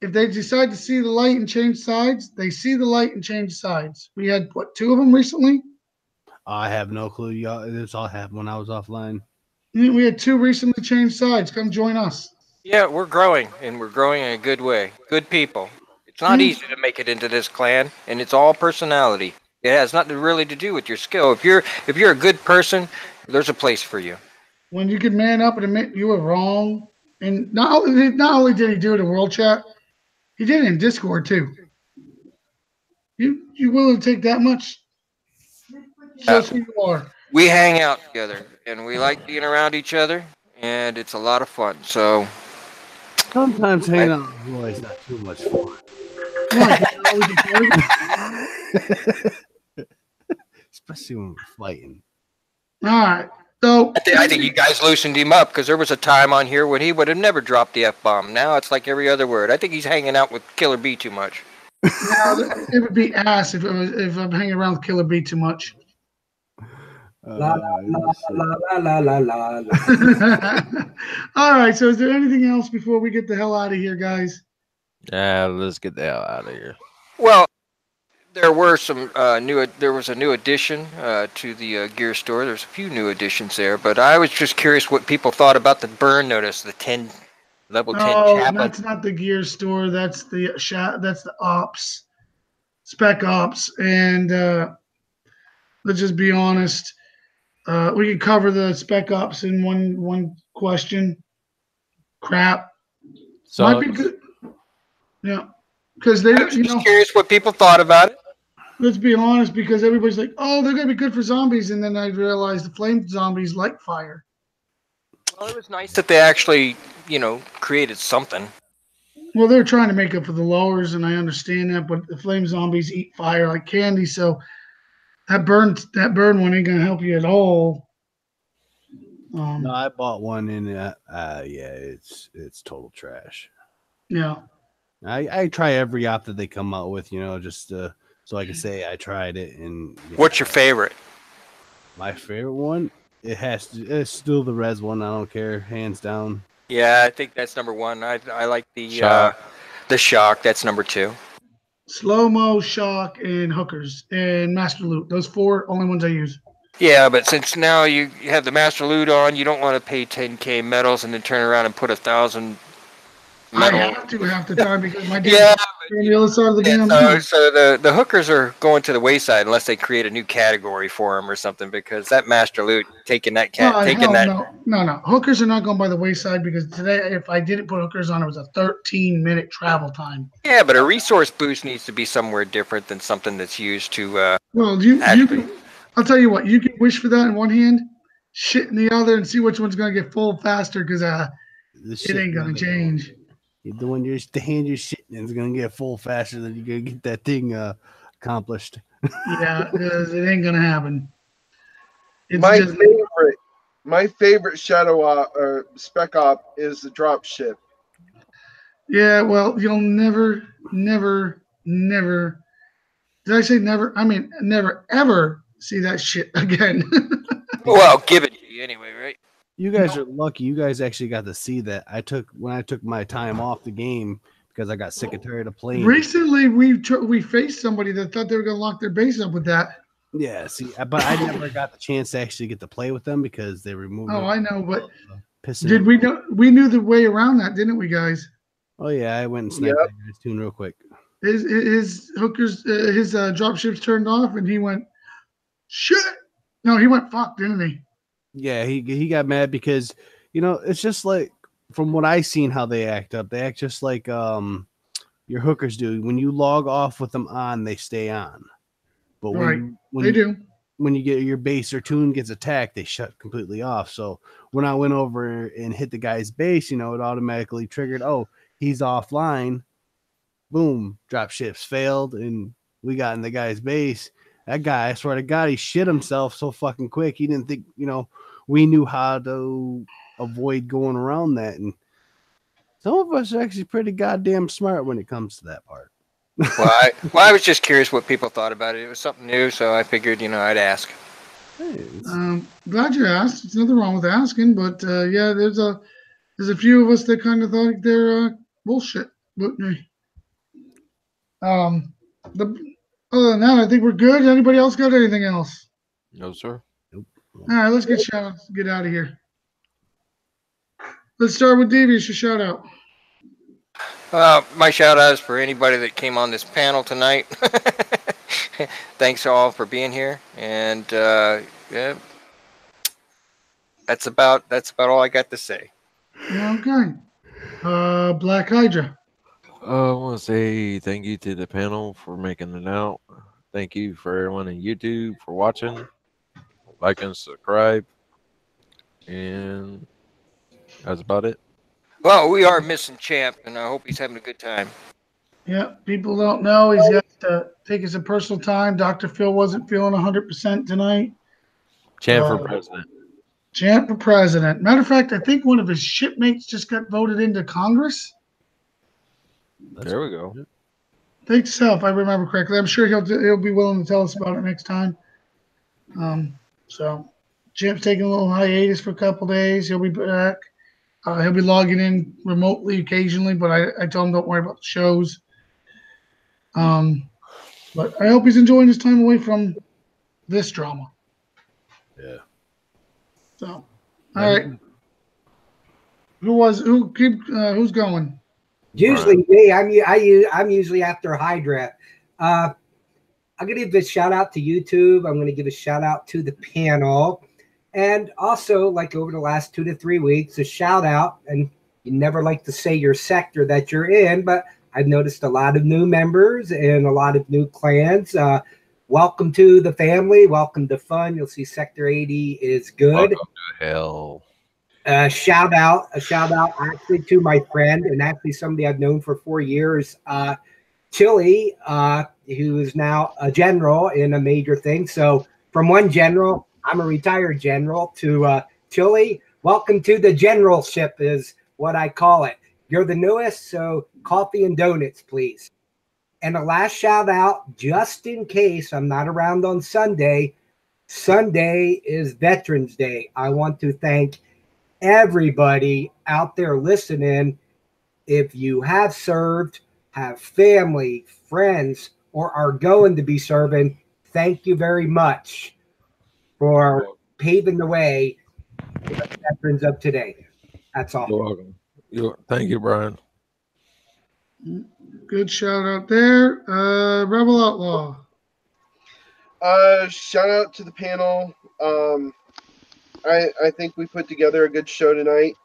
If they decide to see the light and change sides, they see the light and change sides. We had, 2 of them recently? I have no clue. This all happened when I was offline. We had 2 recently changed sides. Come join us. Yeah, we're growing, and we're growing in a good way. Good people. It's not easy to make it into this clan, and it's all personality. It has nothing really to do with your skill. If you're a good person, there's a place for you. When you can man up and admit you were wrong, and not only did he do it in World Chat, he did it in Discord too. You willing to take that much? Yes, you are. We hang out together, and we like being around each other, and it's a lot of fun. So sometimes hanging out with Roy is not too much fun. Especially when we're fighting. All right. So I think you guys loosened him up because there was a time on here when he would have never dropped the F-bomb. Now it's like every other word. I think he's hanging out with Killer B too much. It would be ass if I'm hanging around with Killer B too much. La, let's see. la, la, la, la, la. All right. So, is there anything else before we get the hell out of here, guys? Let's get the hell out of here. Well, there were some new. There was a new addition to the gear store. There's a few new additions there, but I was just curious what people thought about the burn notice, the level 10 Oh, chaplain. that's not the gear store. That's the That's the ops, spec ops, and let's just be honest. We can cover the spec ops in one question. Crap. Might be Sucks. good. Yeah, because they, I was just curious what people thought about it. let's be honest, because everybody's like, oh, they're gonna be good for zombies, and then I realized the flame zombies like fire. Well, it was nice that they actually, created something. Well, they're trying to make up for the lowers, and I understand that, but the flame zombies eat fire like candy, so that burn one ain't gonna help you at all. No, I bought one in. Yeah, it's total trash. Yeah. I try every op that they come out with, just so I can say I tried it. And What's your favorite? My favorite one? It's still the res one. I don't care, hands down. Yeah, I think that's number one. I like the Shock. the shock. That's number two. Slow-mo, shock, and hookers, and master loot. Those four only ones I use. Yeah, but since now you have the master loot on, you don't want to pay 10K medals and then turn around and put 1,000 metal. I have to half the time because my Yeah, are on the other side of the damn so, thing. so the hookers are going to the wayside unless they create a new category for them or something, because that master loot taking that No. Hookers are not going by the wayside because today, if I didn't put hookers on, it was a 13-minute travel time. Yeah, but a resource boost needs to be somewhere different than something that's used to. Well, you can, I'll tell you what, you can wish for that in one hand, shit in the other, and see which one's going to get full faster because it ain't going to change. The one the hand you're shitting in is gonna get full faster than you're gonna get that thing accomplished. Yeah, it ain't gonna happen. It's my favorite shadow op or spec op is the drop ship. Yeah, well, you'll never. Did I say never? I mean, never ever see that shit again. Well, give it to you anyway, right? You guys are lucky. You guys actually got to see that. When I took my time off the game because I got sick and tired of playing. Recently, we faced somebody that thought they were going to lock their base up with that. Yeah, see, but I never got the chance to actually get to play with them because they removed. Oh, I know, but did we know? We knew the way around that, didn't we, guys? Oh yeah, I went and sniped that guy's tune real quick. His hookers, his drop ships turned off, and he went, shit. No, he went fuck, didn't he? Yeah, he got mad because it's just like from what I seen how they act up. They act just like your hookers do. When you log off with them on, they stay on. But when they do. When you get your base or tune gets attacked, they shut completely off. So when I went over and hit the guy's base, it automatically triggered. Oh, he's offline. Boom, drop ships failed, and we got in the guy's base. That guy, I swear to God, he shit himself so fucking quick. He didn't think, we knew how to avoid going around that. And some of us are actually pretty goddamn smart when it comes to that part. Well, I was just curious what people thought about it. It was something new, so I figured, I'd ask. Hey, glad you asked. There's nothing wrong with asking, but yeah, there's a few of us that kind of thought they're bullshit. But other than that, I think we're good. Anybody else got anything else? No, sir. nope. All right, let's get out of here. Let's start with Devious, your shout out. My shout out is for anybody that came on this panel tonight. Thanks all for being here, and yeah, that's about all I got to say. Okay, Black Hydra. I want to say thank you to the panel for making it out. Thank you for everyone on YouTube for watching. Like and subscribe. And that's about it. Well, we are missing Champ, and I hope he's having a good time. Yeah, people don't know. He's got to take some personal time. Dr. Phil wasn't feeling 100% tonight. Champ for president. Champ for president. Matter of fact, I think one of his shipmates just got voted into Congress. There we go. I think so, if I remember correctly. I'm sure he'll be willing to tell us about it next time. So Jim's taking a little hiatus for a couple days. He'll be back. He'll be logging in remotely occasionally, but I told him don't worry about the shows. But I hope he's enjoying his time away from this drama. Yeah. So, all right. Who's going? Usually me. I'm usually after Hydra. I'm gonna give a shout out to YouTube. I'm gonna give a shout out to the panel, and also like over the last 2 to 3 weeks, a shout out. And you never like to say your sector that you're in, but I've noticed a lot of new members and a lot of new clans. Welcome to the family. Welcome to fun. You'll see Sector 80 is good. Welcome to hell. A shout out actually to my friend and actually somebody I've known for 4 years, Chili, who is now a general in a major thing. So from one general, I'm a retired general, to Chili, welcome to the generalship is what I call it. You're the newest, so coffee and donuts, please. And the last shout out, just in case I'm not around on Sunday. Sunday is Veterans Day. I want to thank everybody out there listening. If you have served, have family, friends, or are going to be serving, thank you very much for paving the way for the veterans of today. That's all. You're welcome. Thank you, Brian. Good shout out there. Rebel Outlaw. Shout out to the panel. I think we put together a good show tonight.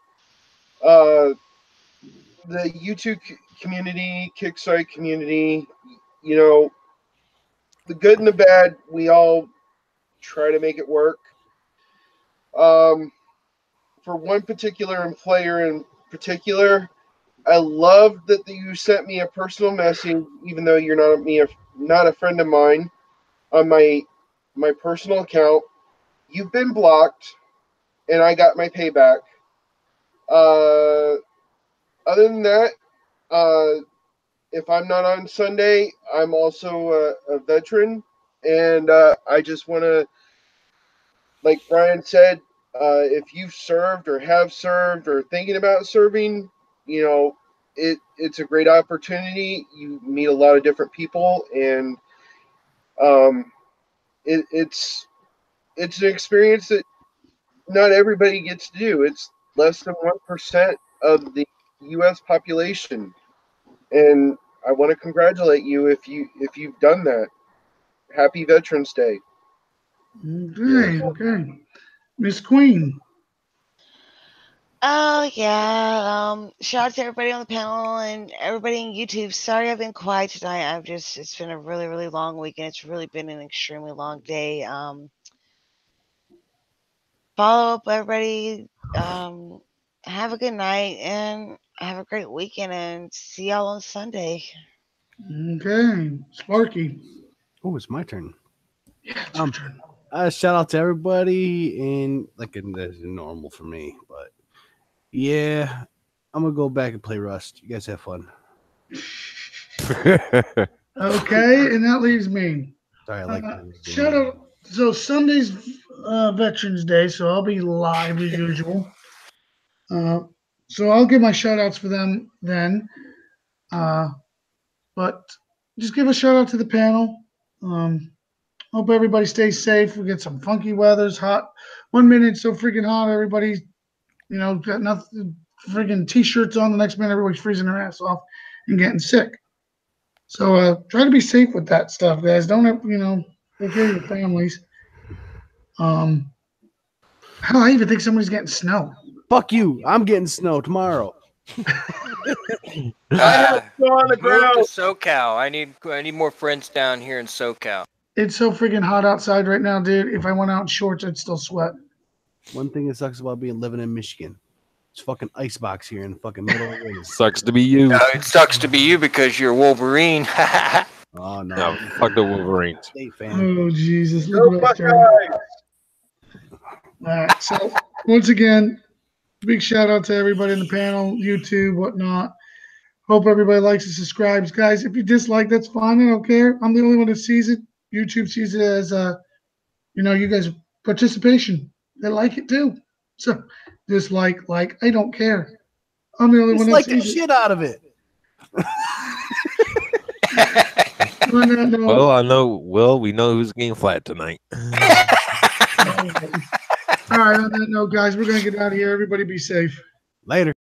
The YouTube community, Kickstarter community, you know, the good and the bad, we all try to make it work. For one particular player in particular, I love that you sent me a personal message, even though you're not a friend of mine, on my personal account. You've been blocked, and I got my payback. Other than that, if I'm not on Sunday, I'm also a veteran, and I just want to, like Brian said, if you've served or have served or thinking about serving, you know, it's a great opportunity. You meet a lot of different people, and it's an experience that not everybody gets to do. It's less than 1% of the U.S. population, and I want to congratulate you if you've done that. Happy Veterans Day. Okay. Miss Queen. Oh yeah. Shout out to everybody on the panel and everybody on YouTube. Sorry I've been quiet tonight. It's been a really, really long week, and it's really been an extremely long day. Follow up, everybody. Have a good night and have a great weekend, and see y'all on Sunday. Okay. Sparky. Oh, it's my turn. Yeah, it's your turn. Shout out to everybody, and like that's normal for me, but yeah, I'm gonna go back and play Rust. You guys have fun. Okay, and that leaves me. Sorry, I like shout out. So Sunday's Veterans Day, so I'll be live as usual. So I'll give my shout outs for them then. But just give a shout out to the panel. Hope everybody stays safe. We get some funky weather. It's hot. 1 minute so freaking hot. Everybody's, got nothing, freaking t-shirts on. The next minute, everybody's freezing their ass off and getting sick. So try to be safe with that stuff, guys. Don't have, take care of your families. Hell, I even think somebody's getting snow. Fuck you. I'm getting snow tomorrow. I have snow on the Move ground. to SoCal. I need more friends down here in SoCal. It's so freaking hot outside right now, dude. If I went out in shorts, I'd still sweat. One thing that sucks about living in Michigan, it's fucking icebox here in the fucking middle of the winter. Sucks to be you. It sucks to be you because you're Wolverine. Oh no, No, fuck the Wolverines. State fan. Oh, Jesus. Go Look at that. Buckeyes! All right. So, once again, big shout out to everybody in the panel, YouTube, whatnot. Hope everybody likes and subscribes. Guys, if you dislike, that's fine. I don't care. I'm the only one that sees it. YouTube sees it as, you guys' participation. They like it too. So dislike, like, I don't care. I'm the only It's one like that the sees it. shit out of it. On that note, Well, I know. Well, we know who's getting flat tonight. all right, on that note, guys, we're gonna get out of here. Everybody be safe. Later.